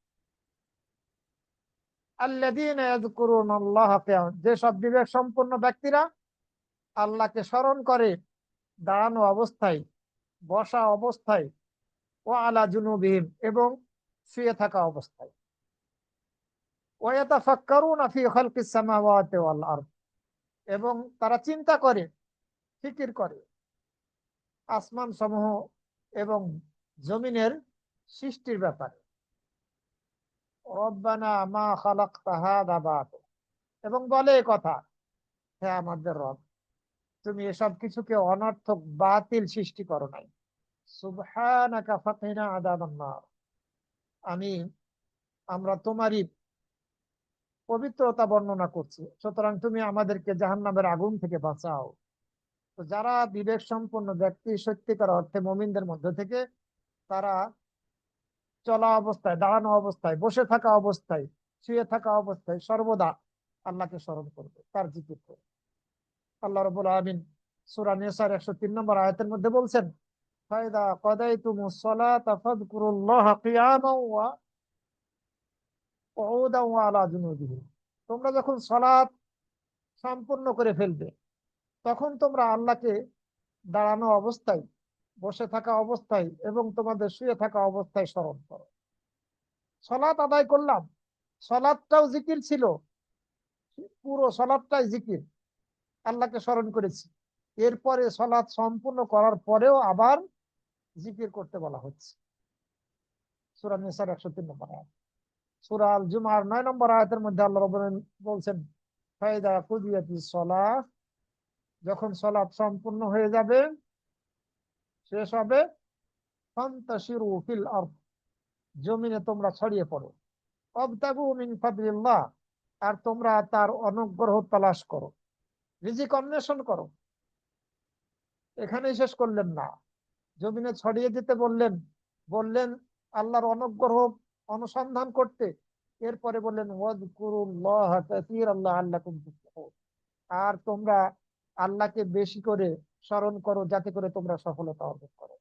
আল্লাযীনা ইয়াযকুরুনাল্লাহা কিয়ামান, যেসব বিবেক সম্পন্ন ব্যক্তিরা আল্লাহকে স্মরণ করে দাঁড়ানো অবস্থায়, বসা অবস্থায়, ও আলা জুনুবিহিম এবং শুয়ে থাকা অবস্থায়, ওয়া ইয়াতাফাক্কারুনা ফি খালকিস সামাওয়াতি ওয়াল আরদ, এবং তারা চিন্তা করে, ফিকির করে আসমান সমূহ এবং জমিনের সৃষ্টির ব্যাপারে। রব্বানা মা খালাকতা হাযা বাতিল, এবং বলে এই কথা, হে আমাদের রব, তুমি এসব কিছুকে অনর্থক বাতিল সৃষ্টি করো নাই। সুবহানাকা ফাকিনা আযাবান নার, আমি আমরা তোমারই পবিত্রতা বর্ণনা করছি, সুতরাং তুমি আমাদেরকে জাহান্নামের আগুন থেকে বাঁচাও। তো যারা বিবেক সম্পন্ন ব্যক্তি সত্যিকার অর্থে মুমিনদের মধ্যে থেকে, তারা চলা অবস্থায়, দাঁড়ানো অবস্থায়, বসে থাকা অবস্থায়, শুয়ে থাকা অবস্থায় সর্বদা আল্লাহকে স্মরণ করবে, তার জিকির করবে। আল্লাহ রাব্বুল আলামিন সূরা নিসার 103 নম্বর আয়াতের মধ্যে বলছেন, ফাইদা কাদাইতুমুস সালাতা ফাযকুরুল্লাহা কিয়ামান ওয়া কুউদান ওয়া আলা জুনুবিহিম, তোমরা যখন সালাত সম্পূর্ণ করে ফেলবে, তখন তোমরা আল্লাহকে দাঁড়ানো অবস্থায়, বসে থাকা অবস্থায় এবং তোমাদের শুয়ে থাকা অবস্থায় স্মরণ করো। সালাত আদায় করলাম, সালাতটাও জিকির ছিল, পুরো সালাতটাই জিকির, আল্লাহকে স্মরণ করেছি। এরপরে সালাত সম্পূর্ণ করার পরেও আবার জিকির করতে বলা হচ্ছে। সূরা নিসার 103 নম্বর আয়াত। সূরা আল জুমার 9 নম্বর আয়াতের মধ্যে আল্লাহ রাব্বুল আলামিন বলছেন, ফাইদা কুদিয়াতিস সালাহ, যখন সালাত সম্পূর্ণ হয়ে যাবে, শেষ হবে, ফান্তাশিরু ফিল আরদ, জমিনে তোমরা ছড়িয়ে পড়ো, ওয়াবতাগু মিন ফাদলিল্লাহ, আর তোমরা তার অনুগ্রহ তালাশ করো, রিজিক অন্বেষণ করো। এখানেই শেষ করলেন না, জমিনে ছড়িয়ে দিতে বললেন, বললেন আল্লাহর অনুগ্রহ অনুসন্ধান করতে, এরপরে বললেন ওয়াযকুরুল্লাহা কাসীরান লাআল্লাকুম তুফলিহুন, আর তোমরা আল্লাহকে বেশি করে স্মরণ করো যাতে করে তোমরা সফলতা অর্জন করো,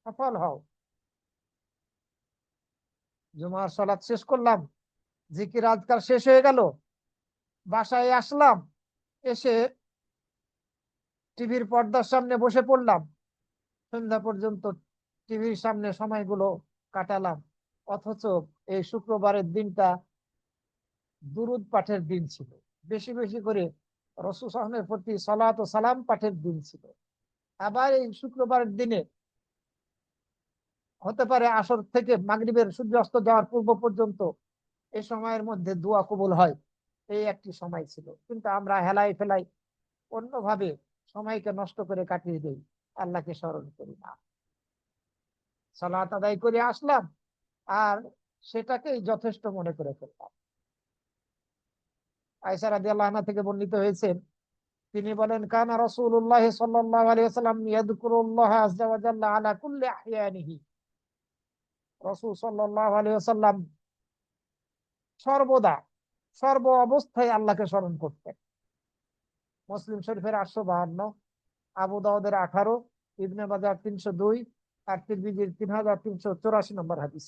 সফল হও। জুমার সালাত শেষ করলাম, জিকির আজকার শেষ হয়ে গেল, বাসায় আসলাম, এসে টিভির পর্দার সামনে বসে পড়লাম, সন্ধ্যা পর্যন্ত টিভির সামনে সময়গুলো কাটালাম। অথচ এই শুক্রবারের দিনটা দুরূদ পাঠের দিন ছিল, বেশি বেশি করে রাসূল সাল্লাল্লাহু আলাইহি ওয়াসাল্লামের প্রতি সালাত ও সালাম পাঠের দিন ছিল। আবার এই শুক্রবারের দিনে হতে পারে আসর থেকে মাগরিবের সূর্যাস্ত যাওয়ার পূর্ব পর্যন্ত এই সময়ের মধ্যে দোয়া কবুল হয়, এই একটি সময় ছিল, কিন্তু আমরা হেলাই ফেলাই অন্যভাবে সময়কে নষ্ট করে কাটিয়ে দেই, আল্লাহকে স্মরণ করি না। সালাত আদায় করে আসলাম আর সেটাকেই যথেষ্ট মনে করে ফেললাম। আয়েশা রাদিয়াল্লাহু আনহা থেকে বর্ণিত হয়েছে, তিনি বলেন, কানা রাসূলুল্লাহ সাল্লাল্লাহু আলাইহি ওয়াসাল্লাম ইয়াযকুরুল্লাহ আযজা ওয়া জাল্লা আলা কুল্লি আহইয়ানিহি। রাসূল সাল্লাল্লাহু আলাইহি ওয়াসাল্লাম সর্বদা সর্ব অবস্থায় আল্লাহকে স্মরণ করতেন। মুসলিম শরীফের 852, আবু দাউদের 18, ইবনে মাজাহ 302 আর তিরমিজির 3384 নম্বর হাদিস।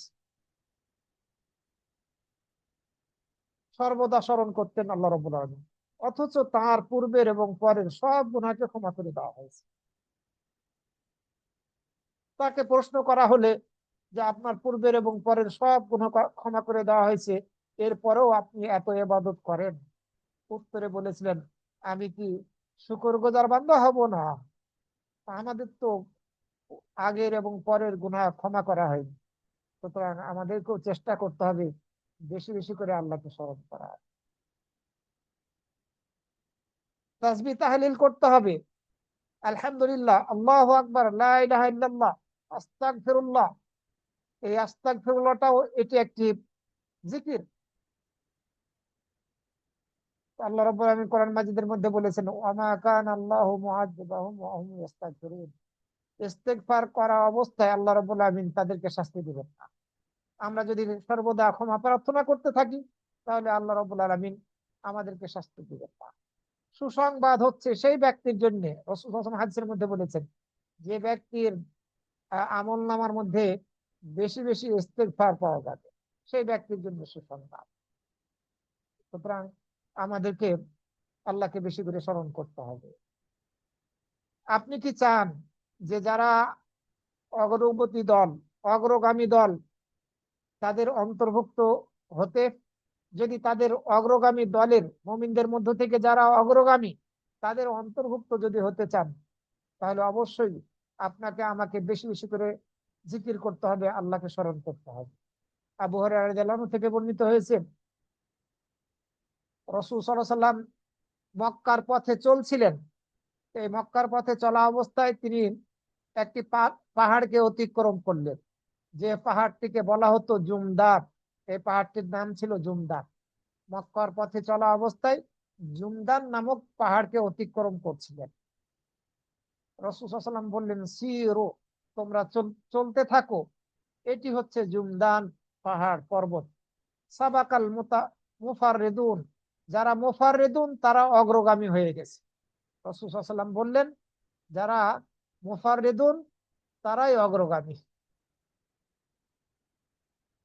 সর্বদা স্মরণ করতেন আল্লাহ রাব্বুল আলামিন, অথচ তার পূর্বের এবং পরের সব গুনাহকে ক্ষমা করে দেওয়া হয়েছে। তাকে প্রশ্ন করা হলে যে আপনার পূর্বের এবং পরের সব গুনাহ ক্ষমা করে দেওয়া হয়েছে, এরপরেও আপনি এত ইবাদত করেন, উত্তরে বলেছিলেন, আমি কি শুকরগুজার বান্দা হব না? আমাদের তো আগের এবং পরের গুনাহ ক্ষমা করা হয়নি, সুতরাং আমাদেরকেও চেষ্টা করতে হবে বেশি বেশি করে আল্লাহকে স্মরণ করা, তাসবিহ তাহলিল করতে হবে। আলহামদুলিল্লাহ, আল্লাহু আকবার, লা ইলাহা ইল্লাল্লাহ, আস্তাগফিরুল্লাহ। এই আস্তাগফিরুল্লাহটাও এটি একটি জিকির। আল্লাহ রাব্বুল আলামিন কোরআন মাজিদের মধ্যে বলেছেন, ওয়ামা কানা আল্লাহু মুআযযিবাহুম ওয়া হুম ইস্তাগফিরুন। ইস্তেগফার করা অবস্থায় আল্লাহ রাব্বুল আলামিন তাদেরকে শাস্তি দিবেন না। আমরা যদি সর্বদা ক্ষমা প্রার্থনা করতে থাকি, তাহলে আল্লাহ রাব্বুল আলামিন আমাদেরকে শাস্তি দিবেন না। সুসংবাদ হচ্ছে সেই ব্যক্তির জন্য, রাসূল সাল্লাল্লাহু আলাইহি ওয়াসাল্লাম হাদিসের মধ্যে বলেছেন, যে ব্যক্তির আমলনামার মধ্যে বেশি বেশি ইস্তেগফার পাওয়া যাবে, সেই ব্যক্তির জন্য সুসংবাদ। সুতরাং আমাদেরকে আল্লাহকে বেশি করে স্মরণ করতে হবে। আপনি কি চান যে যারা অগ্রগতি দল, অগ্রগামী দল, তাদের অন্তর্ভুক্ত হতে? যদি তাদের অগ্রগামী দলের মুমিনদের মধ্য থেকে যারা অগ্রগামী, তাদের অন্তর্ভুক্ত যদি হতে চান, তাহলে অবশ্যই আপনাকে আমাকে বেশি বেশি করে জিকির করতে হবে, আল্লাহকে স্মরণ করতে হবে। আবু হুরায়রা রাদিয়াল্লাহু আনহু থেকে বর্ণিত হয়েছে, রাসূল সাল্লাল্লাহু আলাইহি ওয়াসাল্লাম মক্কার পথে চলছিলেন। এই মক্কার পথে চলা অবস্থায় তিনি একটি পাহাড়কে অতিক্রম করলেন, যে পাহাড়টিকে বলা হতো জুমদার। এই পাহাড়টির নাম ছিল জুমদার। মক্কার পথে চলা অবস্থায় জুমদান নামক পাহাড়কে অতিক্রম করছিলেন। রাসূল সাল্লাল্লাহু আলাইহি ওয়াসাল্লাম বললেন, সিরু, তোমরা চলতে থাকো, এটি হচ্ছে জুমদান পাহাড় পর্বত। সাবাকাল মুফাররিদুন, যারা মুফাররিদুন তারা অগ্রগামী হয়ে গেছে। রাসূল সাল্লাল্লাহু আলাইহি ওয়াসাল্লাম বললেন, যারা মুফাররিদুন তারাই অগ্রগামী।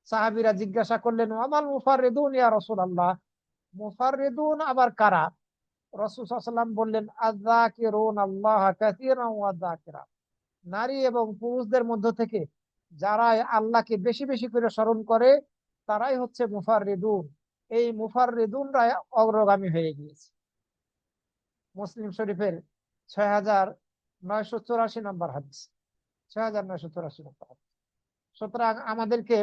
সাহাবীরা জিজ্ঞাসা করলেন, আমাল মুফাররিদুন ইয়া রাসূলুল্লাহ, মুফাররিদুন আবার কারা? রাসূল সাল্লাল্লাহু আলাইহি ওয়াসাল্লাম বললেন, আয-যাকিরুন আল্লাহ কাসীরান ওয়া যাকিরা, নারী এবং পুরুষদের মধ্য থেকে যারা আল্লাহকে বেশি বেশি করে স্মরণ করে, তারাই হচ্ছে মুফাররিদুন। এই মুফাররিদুনরা অগ্রগামী হয়ে গিয়েছে। মুসলিম শরীফের 6984 নম্বর হাদিস, 6984 নম্বর হাদিস। সুতরাং আমাদেরকে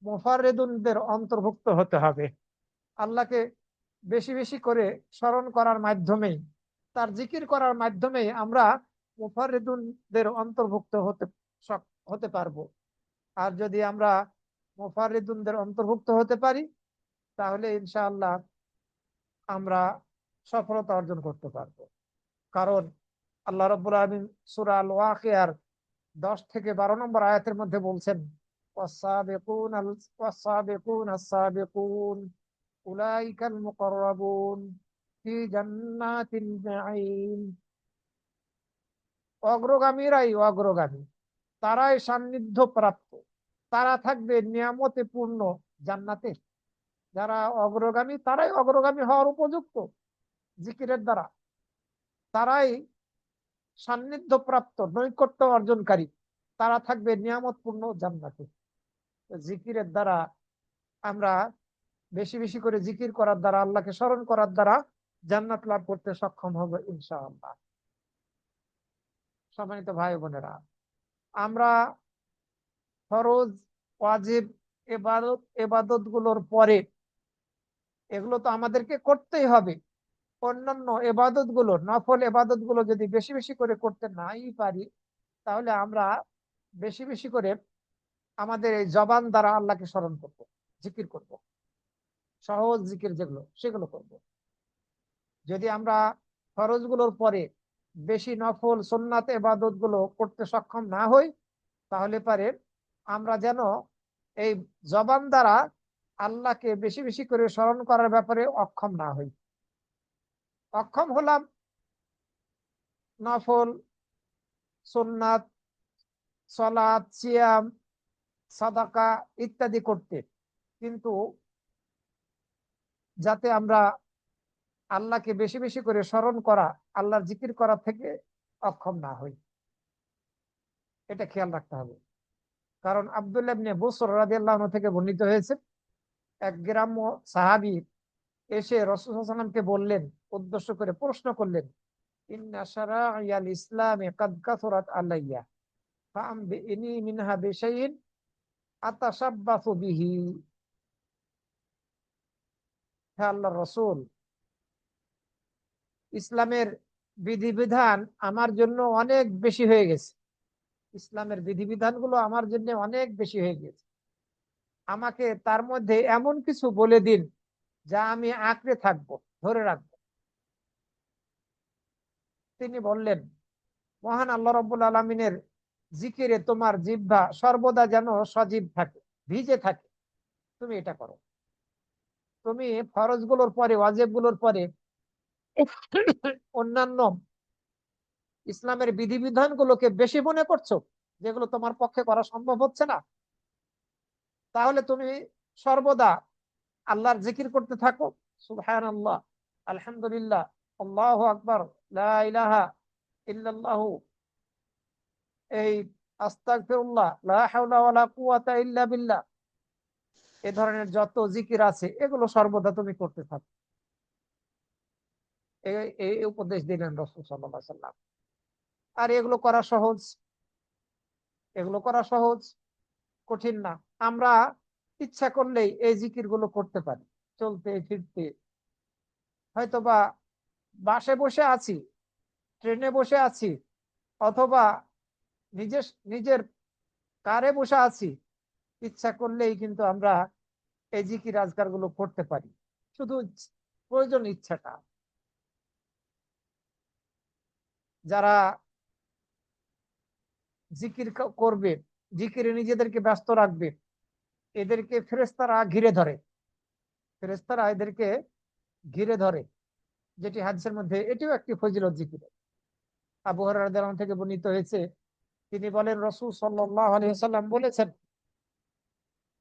মুফাররিদুনদের অন্তর্ভুক্ত হতে হবে। আল্লাহকে বেশি বেশি করে স্মরণ করার মাধ্যমেই, তার জিকির করার মাধ্যমেই আমরা মুফাররিদুনদের অন্তর্ভুক্ত হতে পারবো। আর যদি আমরা মুফাররিদুনদের অন্তর্ভুক্ত হতে পারি, তাহলে ইনশাআল্লাহ আমরা সফলতা অর্জন করতে পারবো। কারণ আল্লাহ রাব্বুল আলামিন সূরা আল ওয়াকিয়ার 10 থেকে 12 নম্বর আয়াতের মধ্যে বলছেন, ওয়াস-সাবিকুন আস-সাবিকুন উলাইকাল মুকাররাবুন ফি জান্নাতিন নাঈম। অগ্রগামীরাই অগ্রগামী, তারাই সান্নিধ্য প্রাপ্ত, তারা থাকবে নিয়ামতে পূর্ণ জান্নাতে। যারা অগ্রগামী তারাই অগ্রগামী হওয়ার উপযুক্ত জিকিরের দ্বারা, তারাই সান্নিধ্য প্রাপ্ত, নৈকট্য অর্জনকারী, তারা থাকবে নিয়ামতপূর্ণ জান্নাতে। জিকিরের দ্বারা আমরা বেশি বেশি করে জিকির করার দ্বারা, আল্লাহকে স্মরণ করার দ্বারা জান্নাত লাভ করতে সক্ষম হব ইনশাআল্লাহ। সম্মানিত ভাই বোনেরা, আমরা ফরজ, ওয়াজিব এবাদত গুলোর পরে, এগুলো তো আমাদেরকে করতেই হবে। অন্যান্য এবাদত গুলো, নফল এবাদত গুলো যদি বেশি বেশি করে করতে নাই পারি, তাহলে আমরা বেশি বেশি করে আমাদের এই জবান দ্বারা আল্লাহকে স্মরণ করব, জিকির করব, সহজ জিকির যেগুলো সেগুলো করব। যদি আমরা ফরজগুলোর পরে বেশি নফল সুন্নাত ইবাদত গুলো করতে সক্ষম না হই, তাহলে পারে আমরা যেন এই জবান দ্বারা আল্লাহকে বেশি বেশি করে স্মরণ করার ব্যাপারে অক্ষম না হই। অক্ষম হলাম নফল, সুন্নাত, সালাত, সিয়াম, সাদাকা ইত্যাদি করতে, কিন্তু যাতে আমরা আল্লাহকে বেশি বেশি করে স্মরণ করা, আল্লাহর জিকির করা থেকে অক্ষম না হই, এটা খেয়াল রাখতে হবে। কারণ আব্দুল্লাহ ইবনে বুসর রাদিয়াল্লাহু আনহু থেকে বর্ণিত হয়েছে, এক গ্রাম্য সাহাবী এসে রাসূল সাল্লাল্লাহু আলাইহি ওয়াসাল্লামকে বললেন, উদ্দেশ্য করে প্রশ্ন করলেন, ইন্না শারাইয়াল ইসলামি কাদ কাসুরাত আলাইয়া ফাআমবিনি মিনহা বিশাইইন আতাশাব্বাসু বিহি। হে আল্লাহর রাসূল, ইসলামের বিধিবিধান আমার জন্য অনেক বেশি হয়ে গেছে, ইসলামের বিধিবিধানগুলো আমার জন্য অনেক বেশি হয়ে গেছে, আমাকে তার মধ্যে এমন কিছু বলে দিন যা আমি আঁকড়ে থাকবো, ধরে রাখবো। তিনি বললেন, মহান আল্লাহ রাব্বুল আলামিনের জিকিরে তোমার জিহ্বা সর্বদা যেন সজীব থাকে, ভিজে থাকে, তুমি এটা করো। তুমি ফরজগুলোর পরে, ওয়াজিবগুলোর পরে অন্যান্য ইসলামের বিধিবিধানগুলোকে বেশি মনে করছো, যেগুলো তোমার পক্ষে করা সম্ভব হচ্ছে না, তাহলে তুমি সর্বদা আল্লাহর জিকির করতে থাকো। সুবহানাল্লাহ, আলহামদুলিল্লাহ, আল্লাহু আকবার, লা ইলাহা ইল্লাল্লাহু, এই আস্তাগফিরুল্লাহ, লা হাওলা ওয়ালা কুওয়াতা ইল্লা বিল্লাহ, এই ধরনের যত জিকির আছে এগুলো সর্বদা তুমি করতে থাকো। এই এই উপদেশ দিলেন রাসূল সাল্লাল্লাহু আলাইহি ওয়াসাল্লাম। আর এগুলো করা সহজ, এগুলো করা সহজ, কঠিন না। আমরা ইচ্ছা করলেই এই জিকির গুলো করতে পারি, চলতে ফিরতে। হয়তোবা বাসে বসে আছি, ট্রেনে বসে আছি, অথবা নিজের নিজের কারে বসে আছি, ইচ্ছা করলেই কিন্তু আমরা এই জিকির আজকার গুলো করতে পারি, শুধু প্রয়োজন ইচ্ছাটা। যারা জিকির করবে, জিকিরে নিজেদেরকে ব্যস্ত রাখবে, এদেরকে ফেরেশতারা ঘিরে ধরে, ফেরেশতারা এদেরকে ঘিরে ধরে, যেটি হাদিসের মধ্যে, এটিও একটি ফজিলত জিকির। আবু হুরায়রা রাদিয়াল্লাহু আনহু থেকে বর্ণিত হয়েছে, তিনি বলেন, রাসূল সাল্লাল্লাহু আলাইহি ওয়াসাল্লাম বলেছেন,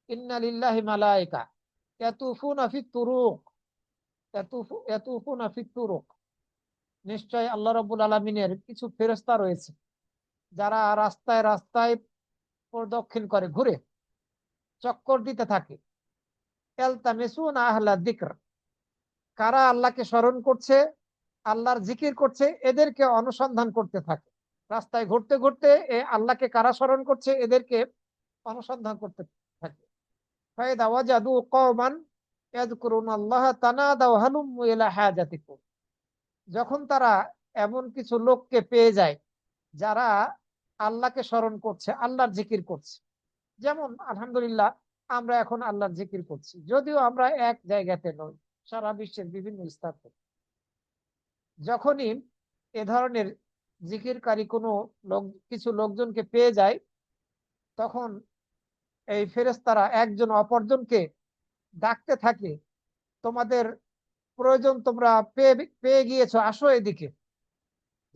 ইন্না লিল্লাহি মালায়েকা ইয়াতুফুনা ফিত তুরুক, ইয়াতুফুনা ফিত তুরুক, নিশ্চয় আল্লাহ রাব্বুল আলামিনের কিছু ফেরেশতা রয়েছে যারা রাস্তায় রাস্তায় প্রদক্ষিণ করে, ঘুরে চক্কর দিতে থাকে। ইয়ালতামিসুনা আহলা যিকর, কারা আল্লাহকে স্মরণ করছে, আল্লাহর জিকির করছে, এদেরকে অনুসন্ধান করতে থাকে। রাস্তায় ঘুরতে ঘুরতে আল্লাহকে কারা স্মরণ করছে এদেরকে অনুসন্ধান করতে থাকে। ফাইদা ওয়াজাদু কওমান ইয়াযকুরুনাল্লাহা তানাদাউ হালুম্মু ইলা হাজাতিকুম, যখন তারা এমন কিছু লোককে পেয়ে যায় যারা আল্লাহকে স্মরণ করছে, আল্লাহর জিকির করছে, যেমন আলহামদুলিল্লাহ আমরা এখন আল্লাহর জিকির করছি, যদিও আমরা এক জায়গাতে নই, সারা বিশ্বের বিভিন্ন স্থান থেকে। যখনই এ ধরনের জিকিরকারী কোনো লোক, কিছু লোকজনকে পেয়ে যায়, তখন এই ফেরেশতারা একজন অপরজনকে ডাকতে থাকে, তোমাদের প্রয়োজন তোমরা পেয়ে পেয়ে গিয়েছো, আসো এদিকে,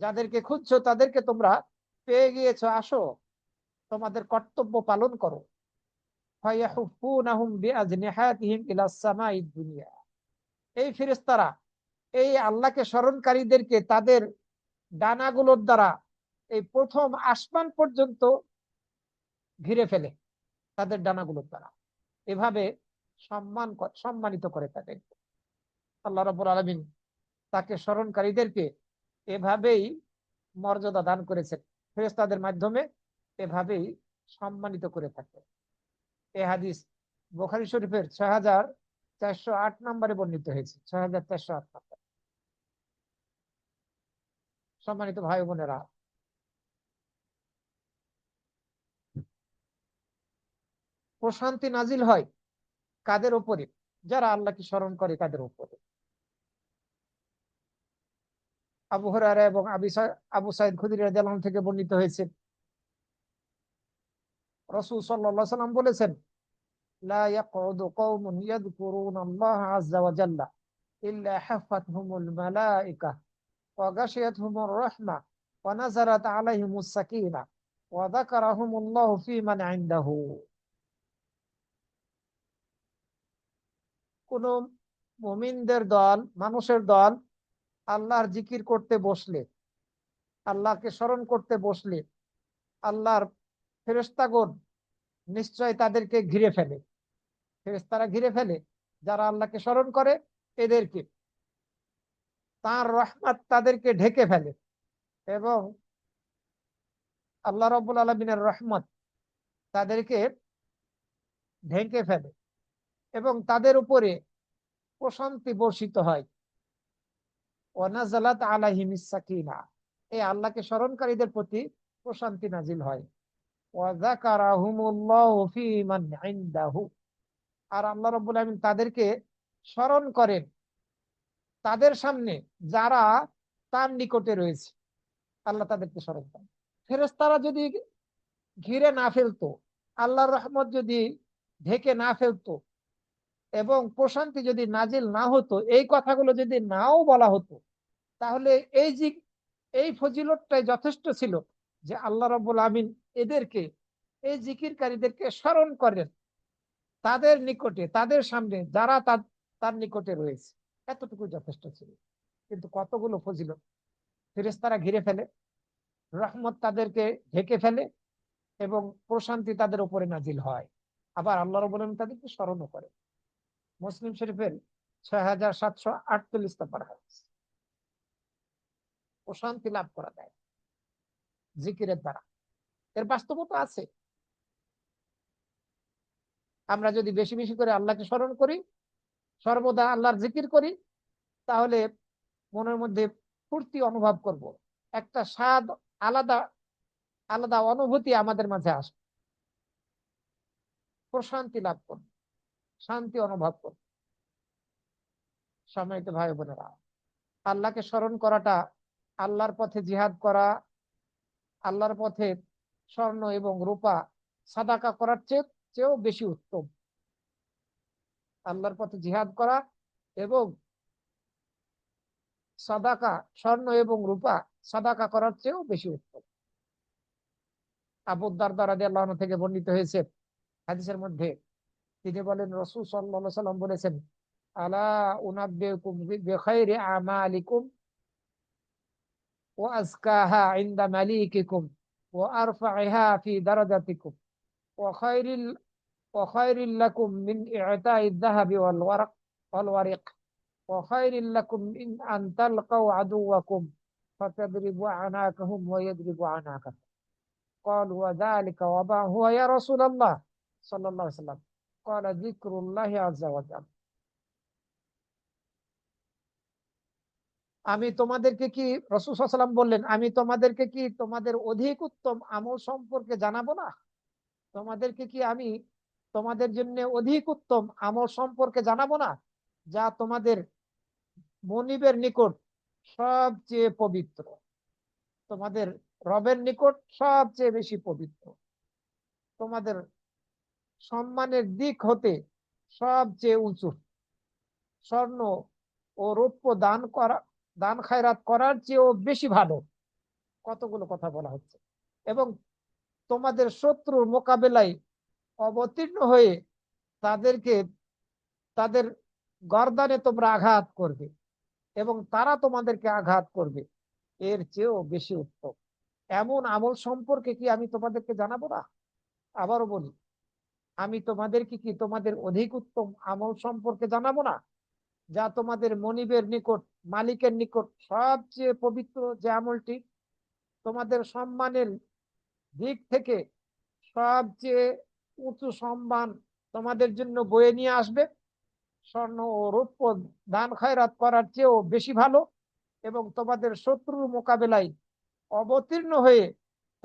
যাদেরকে খুঁজছো তাদেরকে তোমরা পেয়ে গিয়েছো, আসো, তোমাদের কর্তব্য পালন করো। ফায়াহুফুনাহুম বিআজনিহাতিহিম ইলাস সামাইদ দুনিয়া, এই ফেরেশতারা এই আল্লাহকে স্মরণকারীদেরকে তাদের ডানাগুলোর দ্বারা এই প্রথম আসমান পর্যন্ত ঘিরে ফেলে, তাদের ডানাগুলোর দ্বারা এভাবে সম্মানিত করে তাদের। আল্লাহ রাব্বুল আলামিন তাকে স্মরণকারীদেরকে এভাবেই মর্যাদা দান করেছেন, ফেরেশতাদের মাধ্যমে এভাবেই সম্মানিত করে থাকে। এই হাদিস বুখারী শরীফের ৬,৪০৮ নম্বরে বর্ণিত হয়েছে, ৬,৪০৮ নম্বর। সম্মানিত ভাই বোনেরা, প্রশান্তি নাজিল হয় কাদের উপরে? যারা আল্লাহকে স্মরণ করে তাদের উপরে। আবু হুরায়রা এবং আবু সাঈদ খুদরী রাদিয়াল্লাহু আনহু থেকে বর্ণিত হয়েছে, রাসূল সাল্লাল্লাহু আলাইহি ওয়াসাল্লাম বলেছেন, লা ইয়াকউদু কওমুন ইয়াযকুরুনাল্লাহা আযজা ওয়া জাল্লা ইল্লা হাফাতহুমুল মালায়েকা ওয়া গাশিয়াতহুমুর রাহমা ওয়া নাযারাত আলাইহিমুস সাকিনা ওয়া যাকারাহুমুল্লাহু ফী মান ইনদাহু। কোন মুমিনদের দল, মানুষের দল আল্লাহর জিকির করতে বসলে, আল্লাহকে স্মরণ করতে বসলে আল্লাহর ফেরেশতাগণ নিশ্চয় তাদেরকে ঘিরে ফেলে। ফেরেশতারা ঘিরে ফেলে যারা আল্লাহকে স্মরণ করে এদেরকে, তার রহমত তাদেরকে ঢেকে ফেলে এবং আল্লাহ রাব্বুল আলামিনের রহমত তাদেরকে ঢেকে ফেলে এবং তাদের উপরে প্রশান্তি বর্ষিত হয়। ওয়া নাযালাত আলাইহিমিস সাকিনা, এই আল্লাহকে স্মরণকারীদের প্রতি প্রশান্তি নাজিল হয়। ওয়া যাকারাহুমুল্লাহু ফী মান ইনদাহু, আর আল্লাহ রাব্বুল আলামিন তাদেরকে স্মরণ করেন তাদের সামনে যারা তার নিকটে রয়েছে। আল্লাহ তাদেরকে স্মরণ করেন। ফেরেশতারা যদি ঘিরে না ফেলতো, আল্লাহর রহমত যদি ঢেকে না ফেলতো এবং প্রশান্তি যদি নাজিল না হতো, এই কথাগুলো যদি নাও বলা হতো, তাহলে এই ফজিলতটাই যথেষ্ট ছিল যে আল্লাহ রাব্বুল আমিন এদেরকে, এই জিকিরকারীদেরকে স্মরণ করেন তাদের নিকটে, তাদের সামনে যারা তার নিকটে রয়েছে। এতটুকু যথেষ্ট ছিল। কিন্তু কতগুলো ফজিলত! ফেরেশতারা ঘিরে ফেলে, রহমত তাদেরকে ঢেকে ফেলে এবং প্রশান্তি তাদের উপরে নাজিল হয়। আবার আল্লাহ রাব্বুল আমিন তাদেরকে স্মরণও করে। মুসলিম শরীফের 6748 নম্বর হাদিস। প্রশান্তি লাভ করা যায় জিকিরের দ্বারা, এর বাস্তবতা আছে। আমরা যদি বেশি বেশি করে আল্লাহকে স্মরণ করি, সর্বদা আল্লাহর জিকির করি, তাহলে মনের মধ্যে ফুর্তি অনুভব করব, একটা স্বাদ, আলাদা আলাদা অনুভূতি আমাদের মাঝে আসবে, প্রশান্তি লাভ করব, শান্তি অনুভব করব। সম্মানিত ভাই বোনেরা, আল্লাহকে স্মরণ করাটা আল্লাহর পথে জিহাদ করা, আল্লাহর পথে স্বর্ণ এবং রূপা সাদাকা করার চেয়েও বেশি উত্তম। আল্লাহর পথে জিহাদ করা এবং সাদাকা, স্বর্ণ এবং রূপা সাদাকা করার চেয়েও বেশি উত্তম। আবু দারদা রাদিয়াল্লাহু আনহু থেকে বর্ণিত হয়েছে হাদিসের মধ্যে, তিনি বলেন, রাসূল সাল্লাল্লাহু আলাইহি ওয়াসাল্লাম বলেছেন, আলা উনাব্বিউকুম বিখাইরি আমালিকুম ওয়া আজকাহা ইনদা মালিকিকুম ওয়া আরফাইহা ফি দারাজাতিকুম ওয়া খায়রিল লাকুম মিন ই'তাইদ যাহাবি ওয়াল ওয়ারিক ওয়া খায়রিল লাকুম মিন আন তালকাউ আদুওয়াকুম ফাতাদরিবু আনাকাহুম ওয়া ইয়াদরিবু আনাকাকুম। قالوا وذلك وما هو يا رسول الله صلى الله عليه وسلم؟ قال ذكر الله عز وجل। আমি তোমাদেরকে কি, রাসূল সাল্লাল্লাহু আলাইহি ওয়াসাল্লাম বললেন, আমি তোমাদেরকে কি তোমাদের অধিক উত্তম আমল সম্পর্কে জানাবো না? তোমাদেরকে কি আমি তোমাদের জন্য অধিক উত্তম আমল সম্পর্কে জানাবো না, যা তোমাদের মনিবের নিকট সবচেয়ে পবিত্র, তোমাদের রবের নিকট সবচেয়ে বেশি পবিত্র, তোমাদের সম্মানের দিক হতে সবচেয়ে উঁচু, স্বর্ণ ও রৌপ্য দান খায়রাত করার চেয়েও বেশি ভালো। কতগুলো কথা বলা হচ্ছে। এবং তোমাদের শত্রুর মোকাবেলায় অবতীর্ণ হয়ে তাদেরকে, তাদের গর্দানে তোমরা আঘাত করবে এবং তারা তোমাদেরকে আঘাত করবে, এর চেয়েও বেশি উত্তম এমন আমল সম্পর্কে কি আমি তোমাদেরকে জানাবো না? আবারও বলি, আমি তোমাদেরকে কি তোমাদের অধিক উত্তম আমল সম্পর্কে জানাবো না, যা তোমাদের মনিবের নিকট, মালিকের নিকট সবচেয়ে পবিত্র, যে আমলটি তোমাদের সম্মানের দিক থেকে সবচেয়ে উঁচু সম্মান তোমাদের জন্য বয়ে নিয়ে আসবে, স্বর্ণ ও রৌপ্য দান খয়রাত করার চেয়েও বেশি ভালো, এবং তোমাদের শত্রুর মোকাবেলায় অবতীর্ণ হয়ে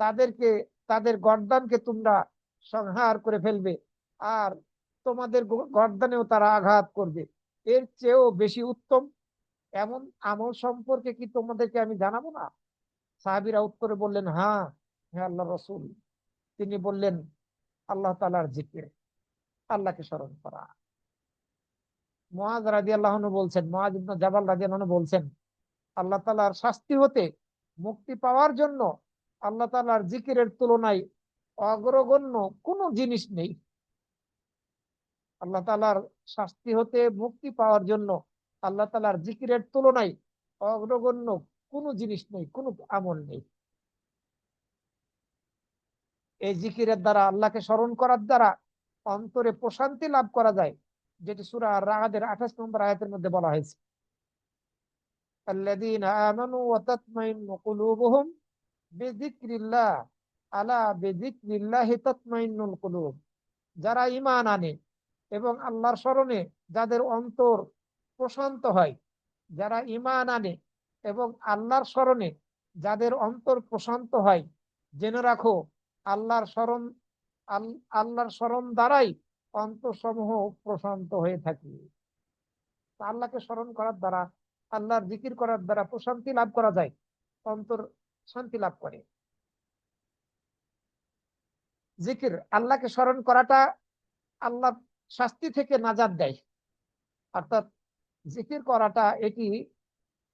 তাদেরকে, তাদের গর্দানকে তোমরা সংহার করে ফেলবে, আর তোমাদের গর্দানেও তারা আঘাত করবে, এর চেয়েও বেশি উত্তম এমন আমল সম্পর্কে কি তোমাদেরকে আমি জানাবো না? সাহাবীরা উত্তরে বললেন, হ্যাঁ হ্যাঁ আল্লাহ রসুল। তিনি বললেন, আল্লাহ তাআলার জিকির, আল্লাহকে স্মরণ করা। মুআয রাদিয়াল্লাহু আনহু বলছেন, মুআয ইবনে জাবাল রাদিয়াল্লাহু আনহু বলছেন, আল্লাহ তাআলার শাস্তি হতে মুক্তি পাওয়ার জন্য আল্লাহ তাআলার জিকিরের তুলনায় অগ্রগণ্য কোনো জিনিস নেই। আল্লাহ তাআলার শাস্তি হতে মুক্তি পাওয়ার জন্য আল্লাহ তাআলার জিকিরের তুলনায় অগ্রগণ্য কোনো জিনিস নেই, কোনো আমল নেই। এই জিকিরের দ্বারা, আল্লাহকে স্মরণ করার দ্বারা অন্তরে প্রশান্তি লাভ করা যায়, যেটি সূরা আর-রা'দের 28 নম্বর আয়াতের মধ্যে বলা হয়েছে, আল্লাযীনা আমানু ওয়া তাতমাইন্নু কুলুবুহুম বিযিকরিল্লাহ, আলা বিযিকরিল্লাহি তাতমাইন্নুল কুলুব। যারা ঈমান আনে এবং আল্লাহর স্মরণে যাদের অন্তর প্রশান্ত হয়, যারা ঈমান আনে এবং আল্লাহর স্মরণে যাদের অন্তর প্রশান্ত হয়, জেনে রাখো আল্লাহর স্মরণ, আল্লাহর স্মরণ দ্বারাই অন্তরসমূহ প্রশান্ত হয়ে থাকে। আল্লাহকে স্মরণ করার দ্বারা, আল্লাহর জিকির করার দ্বারা প্রশান্তি লাভ করা যায়, অন্তর শান্তি লাভ করে। জিকির, আল্লাহকে স্মরণ করাটা আল্লাহ শাস্তি থেকে নাজাত দেয়। অর্থাৎ জিকির করাটা এটি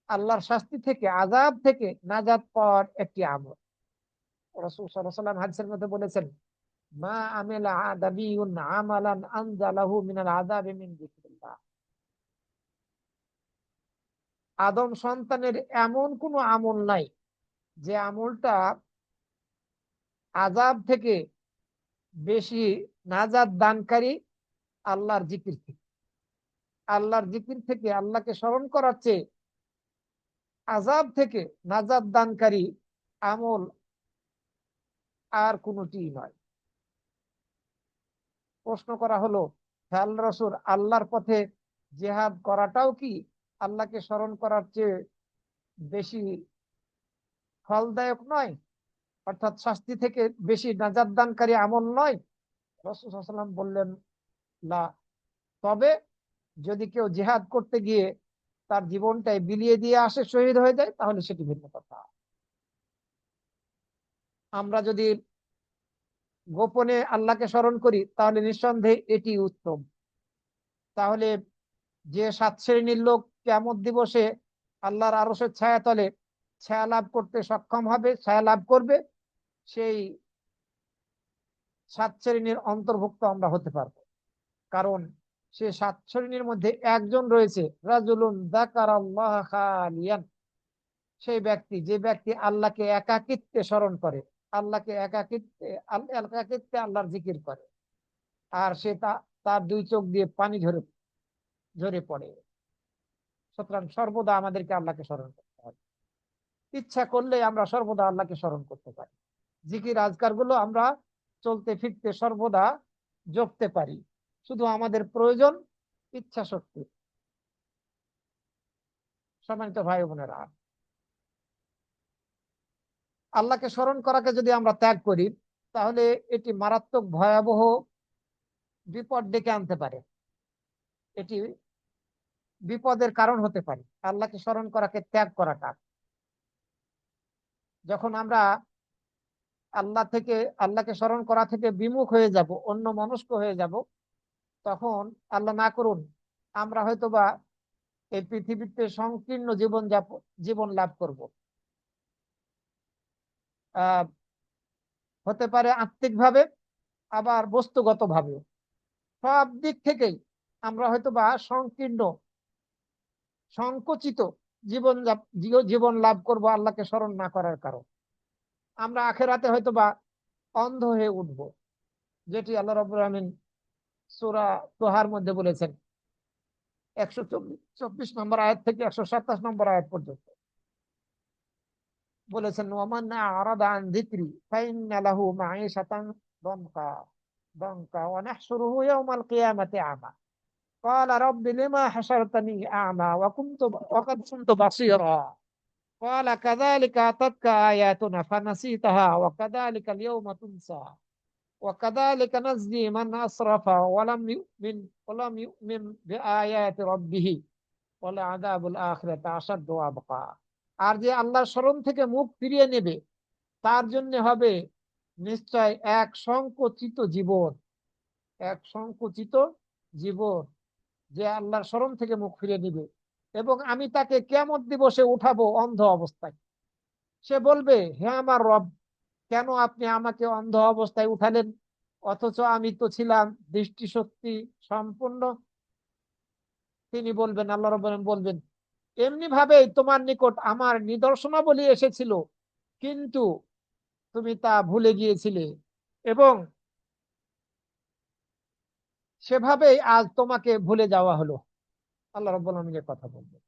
আল্লাহর শাস্তি থেকে, আযাব থেকে নাজাত পাওয়ার একটি আমল। রাসূল সাল্লাল্লাহু আলাইহি ওয়াসাল্লাম হাদিসের মধ্যে বলেছেন, মা আমিলা আদাবিয়ুন আমালান আনজালাহু মিনাল আযাবি মিন যিকরিল্লাহ। আদম সন্তানের এমন কোনো আমল নাই যে আমলটা আযাব থেকে বেশি নাজাত দানকারী আল্লাহর জিকির থেকে। আল্লাহর জিকির থেকে, আল্লাহকে স্মরণ করার চেয়ে আযাব থেকে নাজাত দানকারী আমল আর কোনটি নয়। প্রশ্ন করা হলো, হে আল্লাহর রাসূল, আল্লাহর পথে জিহাদ করাটাও কি আল্লাহকে স্মরণ করার চেয়ে বেশি ফলদায়ক নয়, অর্থাৎ শাস্তি থেকে বেশি নাজাত দানকারী আমল নয়? রাসূল সাল্লাল্লাহু আলাইহি ওয়াসাল্লাম বললেন, না। তবে যদি কেউ জিহাদ করতে গিয়ে তার জীবনটাই বিলিয়ে দিয়ে আসে, শহীদ হয়ে যায়, তাহলে সেটি ভিন্ন কথা। আমরা যদি গোপনে আল্লাহকে স্মরণ করি তাহলে নিঃসন্দেহে এটি উত্তম। তাহলে যে 7 শ্রেণীর লোক কিয়ামত দিবসে আল্লাহর আরশের ছায়াতলে ছায়া লাভ করতে সক্ষম হবে, ছায়া লাভ করবে, সেই 7 শ্রেণীর অন্তর্ভুক্ত আমরা হতে পারবো। কারণ সে 7 শ্রেণীর মধ্যে একজন রয়েছে, রাজুলুন যাকারাল্লাহ খালিয়ান, সেই ব্যক্তি, যে ব্যক্তি আল্লাহকে একাকিত্বে স্মরণ করে, আল্লাহকে একাকিত্বে আল্লাহর জিকির করে, আর সে তার 2 চোখ দিয়ে পানি ঝরে ঝরে পড়ে। সুতরাং সর্বদা আমাদেরকে আল্লাহকে স্মরণ করতে হবে। ইচ্ছা করলে আমরা সর্বদা আল্লাহকে স্মরণ করতে পারি। জিকির আজকার গুলো আমরা চলতে ফিরতে সর্বদা জপতে পারি, শুধু আমাদের প্রয়োজন ইচ্ছা শক্তি। সম্মানিত ভাই বোনেরা, আল্লাহকে স্মরণ করাকে যদি আমরা ত্যাগ করি, তাহলে এটি মারাত্মক ভয়াবহ বিপদ ডেকে আনতে পারে। এটি বিপদের কারণ হতে পারে আল্লাহকে স্মরণ করাকে ত্যাগ করাটা। যখন আমরা আল্লাহকে স্মরণ করা থেকে বিমুখ হয়ে যাব, অন্য মনস্ক হয়ে যাব, তখন আল্লাহ না করুন আমরা হয়তোবা এই পৃথিবীতে সংকীর্ণ জীবন লাভ করব। আহ হতে পারে আত্মিক ভাবে, আবার বস্তুগত ভাবে, সব দিক থেকেই আমরা হয়তোবা সংকীর্ণ, সংকুচিত জীবন লাভ করব আল্লাহকে স্মরণ না করার কারণ। আমরা আখিরাতে হয়তোবা অন্ধ হয়ে উঠব, যেটি আল্লাহ রাব্বুল আলামিন সূরা তোহার মধ্যে বলেছেন, 124 নম্বর আয়াত থেকে 127 নম্বর আয়াত পর্যন্ত বলেছেন, ওয়ামান আরাদা আন যিকরি ফাইন্না লাহু মাঈশাতান দনকা দনকা ওয়া নাহশুরুহু ইয়াওমাল কিয়ামাতি আমা ক্বালা রাব্বি লিমা হাশারতানি আমা ওয়া কাদ কুনতু বাসীরা ক্বালা কাযালিকা আতাতকা আয়াতুনা ফানাসিতাহা ওয়া কাযালিকাল ইয়াওমা তুনসা ওয়া কাযালিকা নাজজি মান আসরাফা ওয়া লাম ইউমিন বিআয়াতি রাব্বিহি ওয়ালা আযাবুল আখিরাতি আশাদ্দু ওয়া আবকা। আর যে আল্লাহর স্মরণ থেকে মুখ ফিরিয়ে নেবে তার জন্য হবে নিশ্চয় এক সংকুচিত জীবন, এক সংকুচিত জীবন, যে আল্লাহর স্মরণ থেকে মুখ ফিরিয়ে নিবে। এবং আমি তাকে কিয়ামত দিবসে উঠাবো অন্ধ অবস্থায়। সে বলবে, হে আমার রব, কেন আপনি আমাকে অন্ধ অবস্থায় উঠালেন, অথচ আমি তো ছিলাম দৃষ্টিশক্তি সম্পন্ন। তিনি বলবেন, আল্লাহ রাব্বুল আলামিন বলবেন, এমনি ভাবেই তোমার নিকট আমার নিদর্শনাবলী এসেছিল, কিন্তু তুমি তা ভুলে গিয়েছিলে, এবং সেভাবেই আজ তোমাকে ভুলে যাওয়া হলো। আল্লাহ রাব্বুল আলামিনের কথা বলবেন।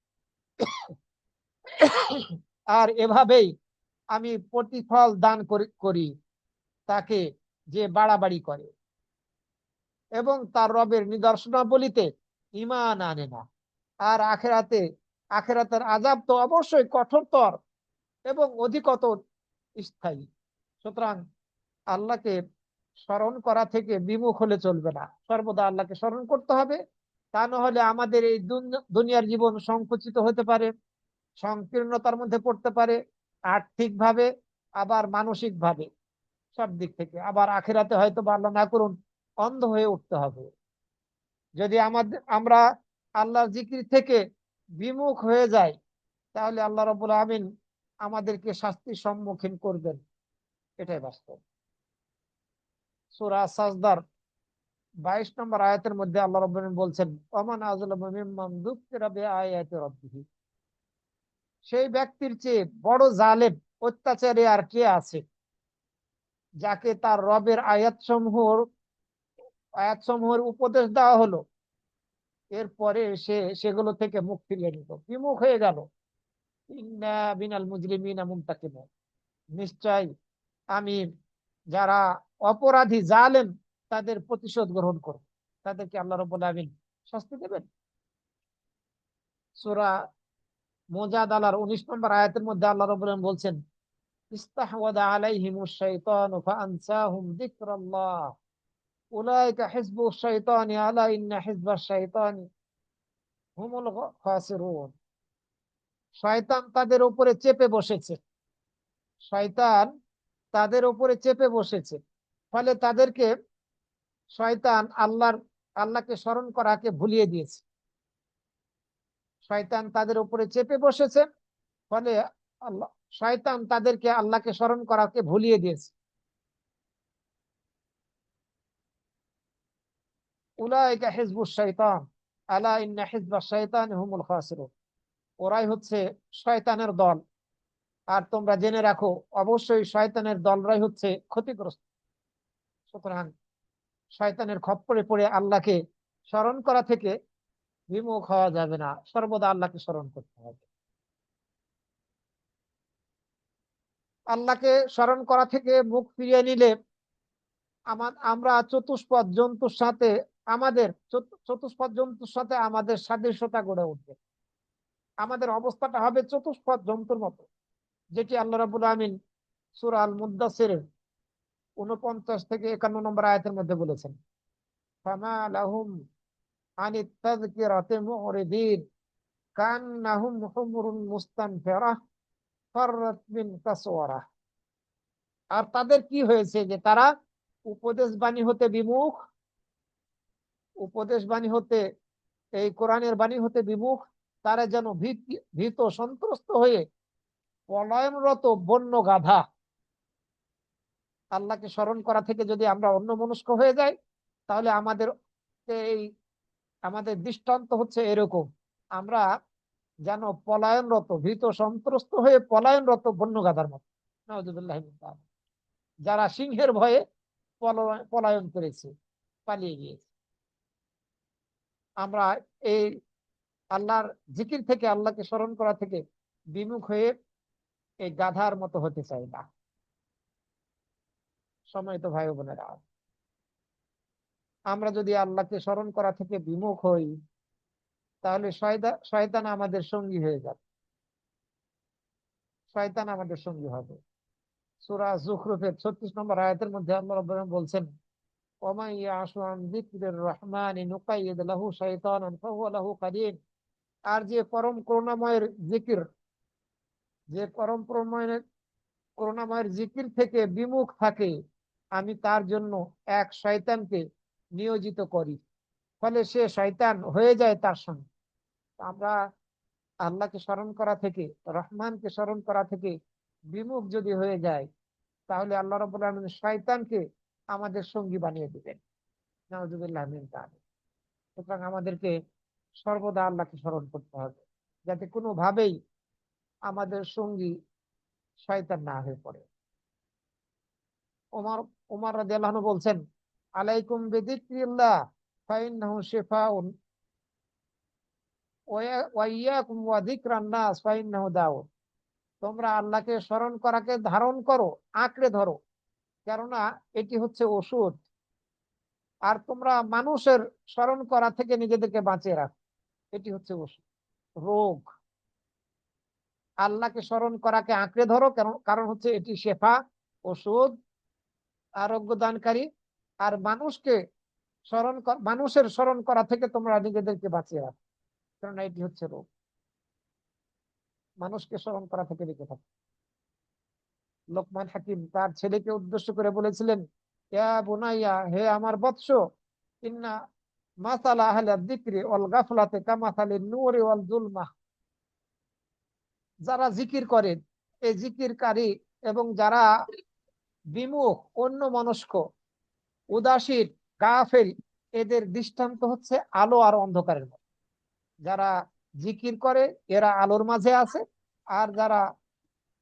আর এভাবেই আমি প্রতিফল দান করি তাকে যে বাড়াবাড়ি করে এবং তার রবের নিদর্শনাবলীতে ঈমান আনে না। আর আখেরাতের আযাব তো অবশ্যই কঠোরতর এবং অধিকতর স্থায়ী। সুতরাং আল্লাহকে স্মরণ করা থেকে বিমুখ হলে চলবে না, সর্বদা আল্লাহকে স্মরণ করতে হবে। তা না হলে আমাদের এই দুনিয়ার জীবন সংকুচিত হতে পারে, সংকীর্ণতার মধ্যে পড়তে পারে, আর্থিক ভাবে, আবার মানসিক ভাবে, সব দিক থেকে। আবার আখেরাতে হয়তো বা আল্লাহ না করুন অন্ধ হয়ে উঠতে হবে যদি আমরা আল্লাহর জিকির থেকে বিমুখ হয়ে যাই। তাহলে আল্লাহ রাব্বুল আমিন আমাদেরকে শাস্তির সম্মুখীন করবেন, এটাই বাস্তব। সূরা সাজদার 22 নম্বর আয়াতের মধ্যে আল্লাহ রাব্বুল আমিন বলছেন, ওমান আযলামু মিম্মান যুকিরা বিআয়াতি রাব্বিহি। সেই ব্যক্তির চেয়ে বড় জালেম, অত্যাচারী আর কে আছে, যাকে তার রবের আয়াতসমূহের উপদেশ দেওয়া হলো, এরপরে সে সেগুলো থেকে মুখ ফিরিয়ে নিল, বিমুখ হয়ে গেল। ইন্না বিনাল মুজরিমিনা মুনতাকিমুন। নিশ্চয় আমি যারা অপরাধী জালেম তাদের প্রতিশোধ গ্রহণ করব, তাদেরকে আল্লাহ রাব্বুল আমিন শাস্তি দেবেন। সূরা মুজাদালার 19 নম্বর আয়াতের মধ্যে আল্লাহ রাব্বুল আমিন বলছেন, ইস্তাহওয়াদা আলাইহিমুশ শাইতানু ফাআনসাহুম যিকরাল্লাহ উলাইকা হিজবুশ শাইতানি আলা ইন্না হিজবাশ শাইতানি হুমুল খাসিরুন। শয়তান তাদের উপরে চেপে বসেছে, শয়তান তাদের উপরে চেপে বসেছে, ফলে তাদেরকে শয়তান আল্লাহকে স্মরণ করাকে ভুলিয়ে দিয়েছে। শয়তান তাদের উপরে চেপে বসেছে, ফলে আল্লাহ শয়তান তাদেরকে আল্লাহকে স্মরণ করাকে ভুলিয়ে দিয়েছে। উলাইকা হিজবুশ শাইতান আলা ইন্না হিজবাশ শাইতানি হুমুল খাসিরুন। ওরাই হচ্ছে শয়তানের দল, আর তোমরা জেনে রাখো অবশ্যই শয়তানের দলরাই হচ্ছে ক্ষতিগ্রস্ত। সুতরাং শয়তানের খপ্পরে পড়ে আল্লাহকে স্মরণ করা থেকে বিমুখ হওয়া যাবে না, সর্বদা আল্লাহকে স্মরণ করতে হবে। আল্লাহকে স্মরণ করা থেকে মুখ ফিরিয়ে নিলে আমরা চতুষ্পদ জন্তুর সাথে আমাদের সাদৃশ্যতা গড়ে উঠবে। আমাদের অবস্থাটা হবে চতুষ্পদ জন্তুর মতো, যেটি আল্লাহ রাব্বুল আমিন সূরা আল মুদ্দাসিরের 49 থেকে 51 নম্বর আয়াতের মধ্যে বলেছেন, ফামা লাহুম আনিত তাযকিরাতি মুরিদিন কান্নাহুম হুমরুন মুস্তানফিরাহ ফাররাত মিন কাসওয়ারা। আর তাদের কি হয়েছে যে তারা উপদেশ বাণী হতে বিমুখ, উপদেশ বাণী হতে, এই কোরআনের বাণী হতে বিমুখ। তারা যেন ভীত সন্ত্রস্ত হয়ে পলায়নরত বন্য গাধা। আল্লাহকে স্মরণ করা থেকে যদি আমরা অন্যমনস্ক হয়ে যাই, তাহলে এই আমাদের দৃষ্টান্ত হচ্ছে এরকম, আমরা যেন পলায়নরত, ভীত সন্ত্রস্ত হয়ে পলায়নরত বন্য গাধার মতো। নাউযুবিল্লাহি মিন যালিক। যারা সিংহের ভয়ে পলায়ন করেছে, পালিয়ে গিয়েছে। আমরা এই আল্লাহর জিকির থেকে, আল্লাহকে স্মরণ করা থেকে বিমুখ হয়ে এই গাধার মতো হতে চাই না। সম্মানিত ভাই বোনেরা, আমরা যদি আল্লাহকে স্মরণ করা থেকে বিমুখ হই, তাহলে শয়তান আমাদের সঙ্গী হয়ে যাবে, শয়তান আমাদের সঙ্গী হবে। সূরা যুখরুফের 36 নম্বর আয়াতের মধ্যে আল্লাহ রাব্বুল আলামিন বলছেন, ওয়া মান ইয়াশু আন যিকরির রহমানি নুকাইয়িদ লাহু শাইতানান ফাহুয়া লাহু কারীন আর যে পরম করুণাময়ের জিকির, যে পরম করুণাময়ের জিকির থেকে বিমুখ থাকে, আমি তার জন্য এক শয়তানকে নিয়োজিত করি, ফলে সে শয়তান হয়ে যায় তার সঙ্গে। আমরা আল্লাহকে স্মরণ করা থেকে, রহমানকে স্মরণ করা থেকে বিমুখ যদি হয়ে যায়, তাহলে আল্লাহ রাব্বুল আলামিন শয়তানকে আমাদের সঙ্গী বানিয়ে দিবেন। নাউযুবিল্লাহ মিন যালিক। সুতরাং আমাদেরকে সর্বদা আল্লাহকে স্মরণ করতে হবে, যাতে কোনোভাবেই আমাদের সঙ্গী শয়তান না হয়ে পড়ে। ওমর ওমর রাদিয়াল্লাহু আনহু বলছেন, আলাইকুম বিযিকরিল্লাহ ফাইন্নাহু শিফাউন ওয়া ইয়াকুম ওয়া যিকরান নাস ফাইন্নাহু দাওয়াত। তোমরা আল্লাহকে স্মরণ করাকে ধারণ করো, আঁকড়ে ধরো, কেননা এটি হচ্ছে ওষুধ। আর তোমরা মানুষের স্মরণ করা থেকে নিজেদেরকে বাঁচিয়ে রাখো, এটি হচ্ছে ওষুধ, রোগ। আল্লাহকে স্মরণ করাকে আঁকড়ে ধরো, কারণ হচ্ছে এটি শেফা, ওষুধ, আরোগ্য দানকারী। আর মানুষের স্মরণ করা থেকে তোমরা নিজেদেরকে বাঁচিয়ে রাখো, কারণ এটি হচ্ছে রোগ। মানুষকে স্মরণ করা থেকে বেঁচে থাকো। লোকমান হাকিম তার ছেলেকে উদ্দেশ্য করে বলেছিলেন, ইয়া বুনাইয়া, হে আমার বৎস, ইন্না মাসালা আহলা যিকরি ওয়াল গাফলাতি কামাসালিন নূরি ওয়াল যুলমাহ। যারা জিকির করে, এই জিকিরকারী এবং যারা বিমুখ, অন্য মনস্ক, উদাসীন, গাফেল, এদের দৃষ্টান্ত হচ্ছে আলো আর অন্ধকারের মধ্যে। যারা জিকির করে এরা আলোর মাঝে আছে, আর যারা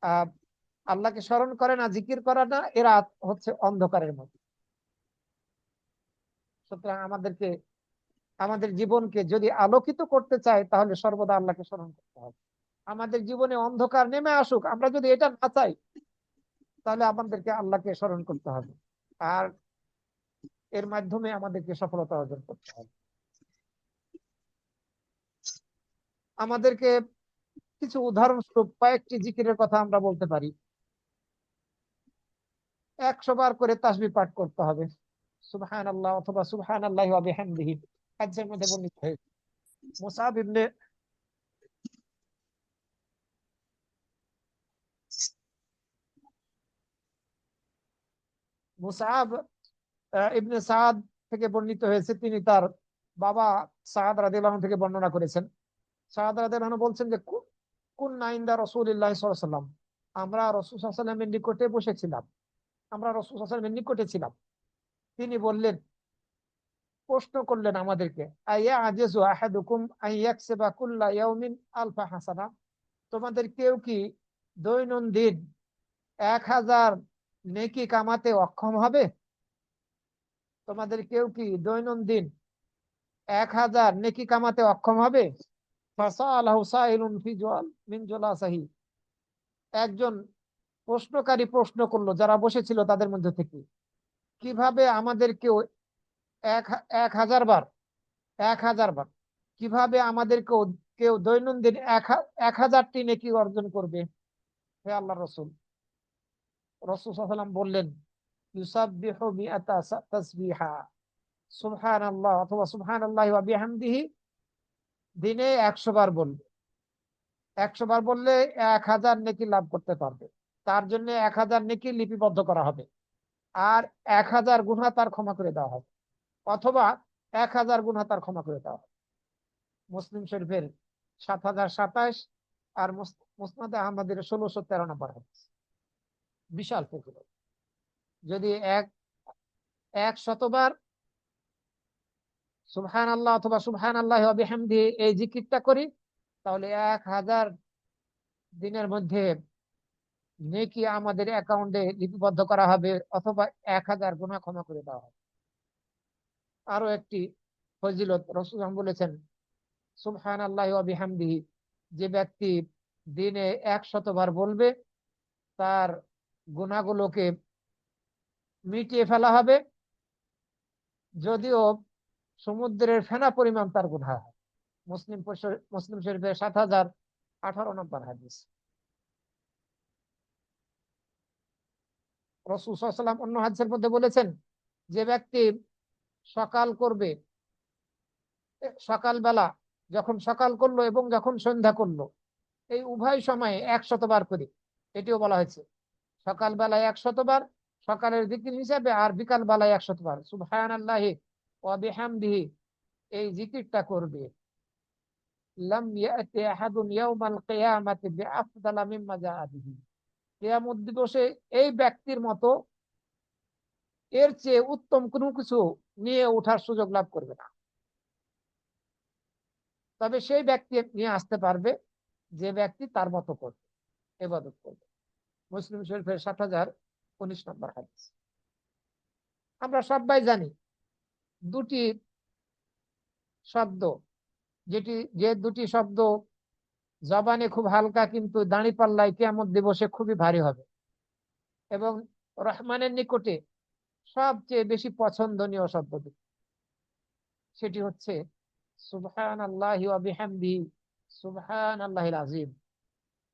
আহ আল্লাহকে স্মরণ করে না, জিকির করে না, এরা হচ্ছে অন্ধকারের মধ্যে। সুতরাং আমাদের জীবনকে যদি আলোকিত করতে চাই, তাহলে সর্বদা আল্লাহকে স্মরণ করতে হবে। আমাদের জীবনে অন্ধকার নেমে আসুক, আমরা যদি এটা না চাই, তাহলে আমাদেরকে আল্লাহকে স্মরণ করতে হবে, আর এর মাধ্যমে আমাদেরকে সফলতা অর্জন করতে হবে। আমাদেরকে কিছু উদাহরণস্বরূপ কয়েকটি জিকিরের কথা আমরা বলতে পারি। 100 বার করে তাসবিহ পাঠ করতে হবে, সুবহানাল্লাহ অথবা সুবহানাল্লাহি ওয়া বিহামদিহি। হাদিসের মধ্যে বর্ণিত হয়েছে, মুসআব ইবনে মুসআব ইবনে সাদ থেকে বর্ণিত হয়েছে, তিনি তার বাবা সাদ রাদিয়াল্লাহু আনহু থেকে বর্ণনা করেছেন। সাদ রাদিয়াল্লাহু আনহু বলছেন যে, কুন্না ইনদা রাসূলিল্লাহ সাল্লাল্লাহু আলাইহি ওয়াসাল্লাম, আমরা রাসূল সাল্লাল্লাহু আলাইহি ওয়াসাল্লামের নিকটে বসেছিলাম, আমরা রাসূল সাল্লাল্লাহু আলাইহি ওয়াসাল্লামের নিকটে ছিলাম। তিনি বললেন, প্রশ্ন করলেন আমাদেরকে, আইয়া আজিজু আহাদুকুম আন ইয়াকসিবা কুল্লা ইয়াউমিন আলফা হাসানা। তোমাদের কেউ কি দৈনন্দিন 1000 নেকি কামাতে অক্ষম হবে? তোমাদের কেউ কি দৈনন্দিন 1000 নেকি কামাতে অক্ষম হবে? ফাসালাহু সাইলুন ফি জওয়াল মিন জুলাসাহি। একজন প্রশ্নকারী প্রশ্ন করলো যারা বসেছিল তাদের মধ্যে থেকে, কিভাবে আমাদের কেউ এক 1000 বার, 1000 বার, কিভাবে আমাদের কেউ দৈনন্দিন 1000টি নেকি অর্জন করবে? হে আল্লাহ রসুল, রাসূল সাল্লাল্লাহু আলাইহি ওয়াসাল্লাম বললেন, ইউসাব্বিহু মিআতা তাসবিহা, সুবহানাল্লাহ অথবা সুবহানাল্লাহি ওয়া বিহামদিহি দিনে 100 বার বলবে। 100 বার বললে 1000 নেকি লাভ করতে পারবে। তার জন্য 1000 নেকি লিপিবদ্ধ করা হবে, আর 1000 গুনাহ তার ক্ষমা করে দেওয়া হবে, অথবা 1000 গুনাহ তার ক্ষমা করে দেওয়া হবে। মুসলিম শরীফের 7027, আর মুসনাদে আহমদের 1613 নম্বর হাদিস। বিশাল ফজিলত। যদি 100বার সুবহানাল্লাহ অথবা সুবহানাল্লাহি ওয়া বিহামদিহি এই জিকিরটা করি, তাহলে 1000 দিনের মধ্যে নেকি আমাদের অ্যাকাউন্টে লিপিবদ্ধ করা হবে, অথবা 1000 গুনাহ ক্ষমা করে দেওয়া হবে। আরো একটি ফজিলত, রাসূল বলেছেন, সুবহানাল্লাহি ওয়া বিহামদিহি যে ব্যক্তি দিনে 100বার বলবে, তার গুনাহগুলোকে মিটিয়ে ফেলা হবে, যদিও সমুদ্রের ফেনা পরিমাণ তার গুনাহ হয়। মুসলিম শরীফের 7018 নম্বর হাদিস। রাসূল সাল্লাল্লাহু আলাইহি ওয়াসাল্লাম অন্য হাদিসের মধ্যে বলেছেন, যে ব্যক্তি সকাল করবে, সকালবেলা যখন সকাল করলো এবং যখন সন্ধ্যা করলো, এই উভয় সময়ে 100 বার করে, এটিও বলা হয়েছে। সকাল বেলায় 100 বার সকালের জিকির হিসাবে, আর বিকাল বেলায় 100 বার সুবহানাল্লাহি ওয়া বিহামদিহি, এই জিকিরটা করবে। লাম ইয়াতি আহাদুন ইয়াউমাল কিয়ামাতি বিআফদালা মিম্মা জাআ বিহি, কিয়ামত দিবসে এই ব্যক্তির মতো এর চেয়ে উত্তম কোনো কিছু নিয়ে ওঠার সুযোগ লাভ করবে না। তবে সেই ব্যক্তি নিয়ে আসতে পারবে যে ব্যক্তি তার মতো করবে, ইবাদত করবে। মুসলিম শরীফের 7019 নম্বর হাদিস। আমরা সবাই জানি দুটি শব্দ, যে দুটি শব্দ জবানে খুব হালকা কিন্তু দাঁড়িপাল্লায় কিয়ামত দিবসে খুবই ভারী হবে, এবং রহমানের নিকটে সবচেয়ে বেশি পছন্দনীয় শব্দ দুটি। সেটি হচ্ছে সুবহানাল্লাহি ওয়া বিহামদিহি সুবহানাল্লাহিল আযীম।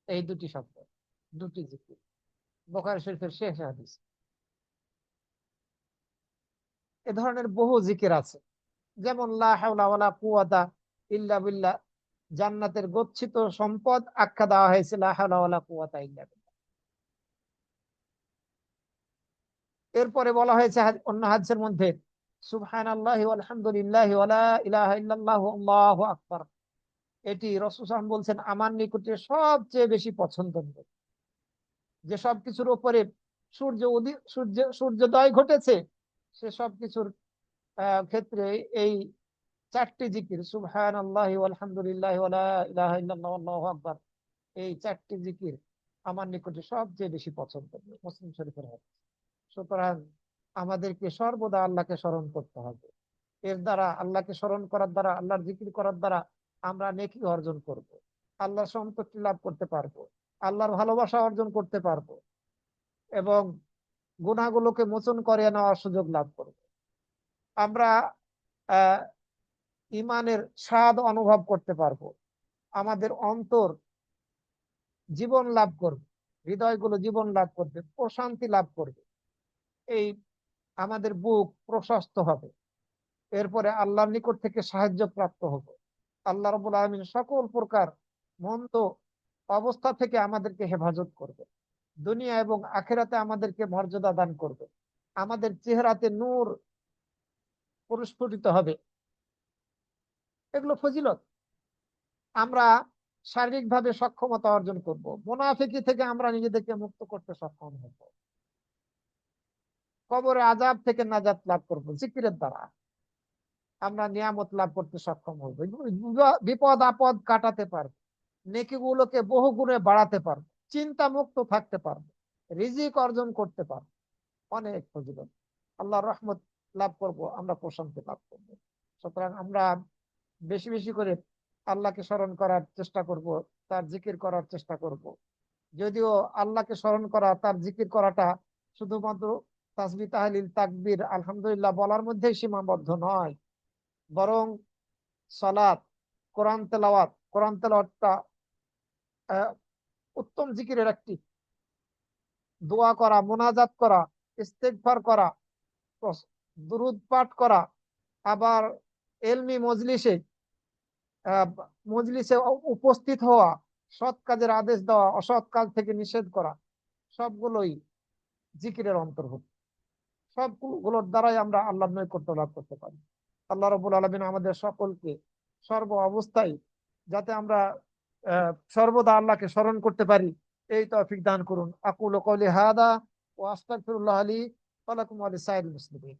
এই দুটি শব্দ, দুটি জিকির বুখারী শরীফের শেষ হাদিস। এ ধরনের বহু জিকির আছে, যেমন লা হাওলা ওয়ালা কুওয়াতা ইল্লা বিল্লাহ, জান্নাতের গচ্ছিত সম্পদ আখ্যা দেওয়া হয়েছে লা হাওলা ওয়ালা কুওয়াতা ইল্লা বিল্লাহ। এরপরে বলা হয়েছে অন্য হাদিসের মধ্যে সুবহানাল্লাহি ওয়াল হামদুলিল্লাহি ওয়ালা ইলাহা ইল্লাল্লাহু আল্লাহু আকবার। এটি রাসূল সাল্লাল্লাহু আলাইহি ওয়াসাল্লাম বলছেন আমার নিকটে সবচেয়ে বেশি পছন্দনীয়। যে সব কিছুর উপরে সূর্যোদয় ঘটেছে, সে সব কিছুর ক্ষেত্রে এই চারটি জিকির সুবহানাল্লাহি ওয়াল হামদুলিল্লাহি ওয়ালা ইলাহা ইল্লাল্লাহু আল্লাহু আকবার, এই চারটি জিকির আমার নিকটে সবচেয়ে বেশি পছন্দনীয়। মুসলিম শরীফের হাদিস। সুতরাং আমাদেরকে সর্বদা আল্লাহকে স্মরণ করতে হবে। এর দ্বারা, আল্লাহকে স্মরণ করার দ্বারা, আল্লাহর জিকির করার দ্বারা আমরা নেকি অর্জন করব, আল্লাহর সন্তুষ্টি লাভ করতে পারবো, আল্লাহর ভালোবাসা অর্জন করতে পারবো, এবং গুনাহগুলোকে মোচন করে নেওয়ার সুযোগ লাভ করব। আমরা আহ ইমানের স্বাদ অনুভব করতে পারবো, আমাদের অন্তর জীবন লাভ করবে, হৃদয়গুলো জীবন লাভ করবে, প্রশান্তি লাভ করবে, এই আমাদের বুক প্রশস্ত হবে। এরপরে আল্লাহর নিকট থেকে সাহায্য প্রাপ্ত হবে। আল্লাহ রাব্বুল আলামিন সকল প্রকার মন্দ অবস্থা থেকে আমাদেরকে হেফাজত করবে, দুনিয়া এবং আখিরাতে আমাদেরকে মর্যাদা দান করবে, আমাদের চেহারাতে নূর প্রস্ফুটিত হবে। এগুলো ফজিলত। আমরা শারীরিকভাবে সক্ষমতা অর্জন করব, মুনাফিকি থেকে আমরা নিজেদেরকে মুক্ত করতে সক্ষম হব, কবরে আযাব থেকে নাজাত লাভ করব, জিকিরের দ্বারা আমরা নিয়ামত লাভ করতে সক্ষম হব, বিপদ আপদ কাটাতে পারবো, নেকিগুলোকে বহু গুণে বাড়াতে পারবো, চিন্তা মুক্ত থাকতে পারবো, রিজিক অর্জন করতে পারবো। অনেক ফজিলত, আল্লাহর রহমত লাভ করব, আমরা প্রশান্তি লাভ করবো। সুতরাং আমরা বেশি বেশি করে আল্লাহকে স্মরণ করার চেষ্টা করব, তার জিকির করার চেষ্টা করব। যদিও আল্লাহকে স্মরণ করা, তার জিকির করাটা শুধুমাত্র তাসবিহ তাহলিল তাকবীর আলহামদুলিল্লাহ বলার মধ্যেই সীমাবদ্ধ নয়, বরং সালাত, কোরআন তেলাওয়াতটা উত্তম জিকিরের একটি। দোয়া করা, মুনাজাত করা, ইস্তেগফার করা, দুরূদ পাঠ করা, আবার এলমি মজলিসে উপস্থিত হওয়া, সৎ কাজের আদেশ দেওয়া, অসৎ কাজ থেকে নিষেধ করা, সবগুলোই জিকিরের অন্তর্ভুক্ত। সবগুলোর দ্বারাই আমরা আল্লাহর নৈকট্য লাভ করতে পারি। আল্লাহ রাব্বুল আলামিন আমাদের সকলকে সর্ব অবস্থায় যাতে আমরা সর্বদা আল্লাহকে স্মরণ করতে পারি, এই তৌফিক দান করুন। আকুলু কওলি হাদা ওয়া আস্তাগফিরুল্লাহ লি ওয়া লাকুম ওয়া লিসাইরিল মুসলিমিন।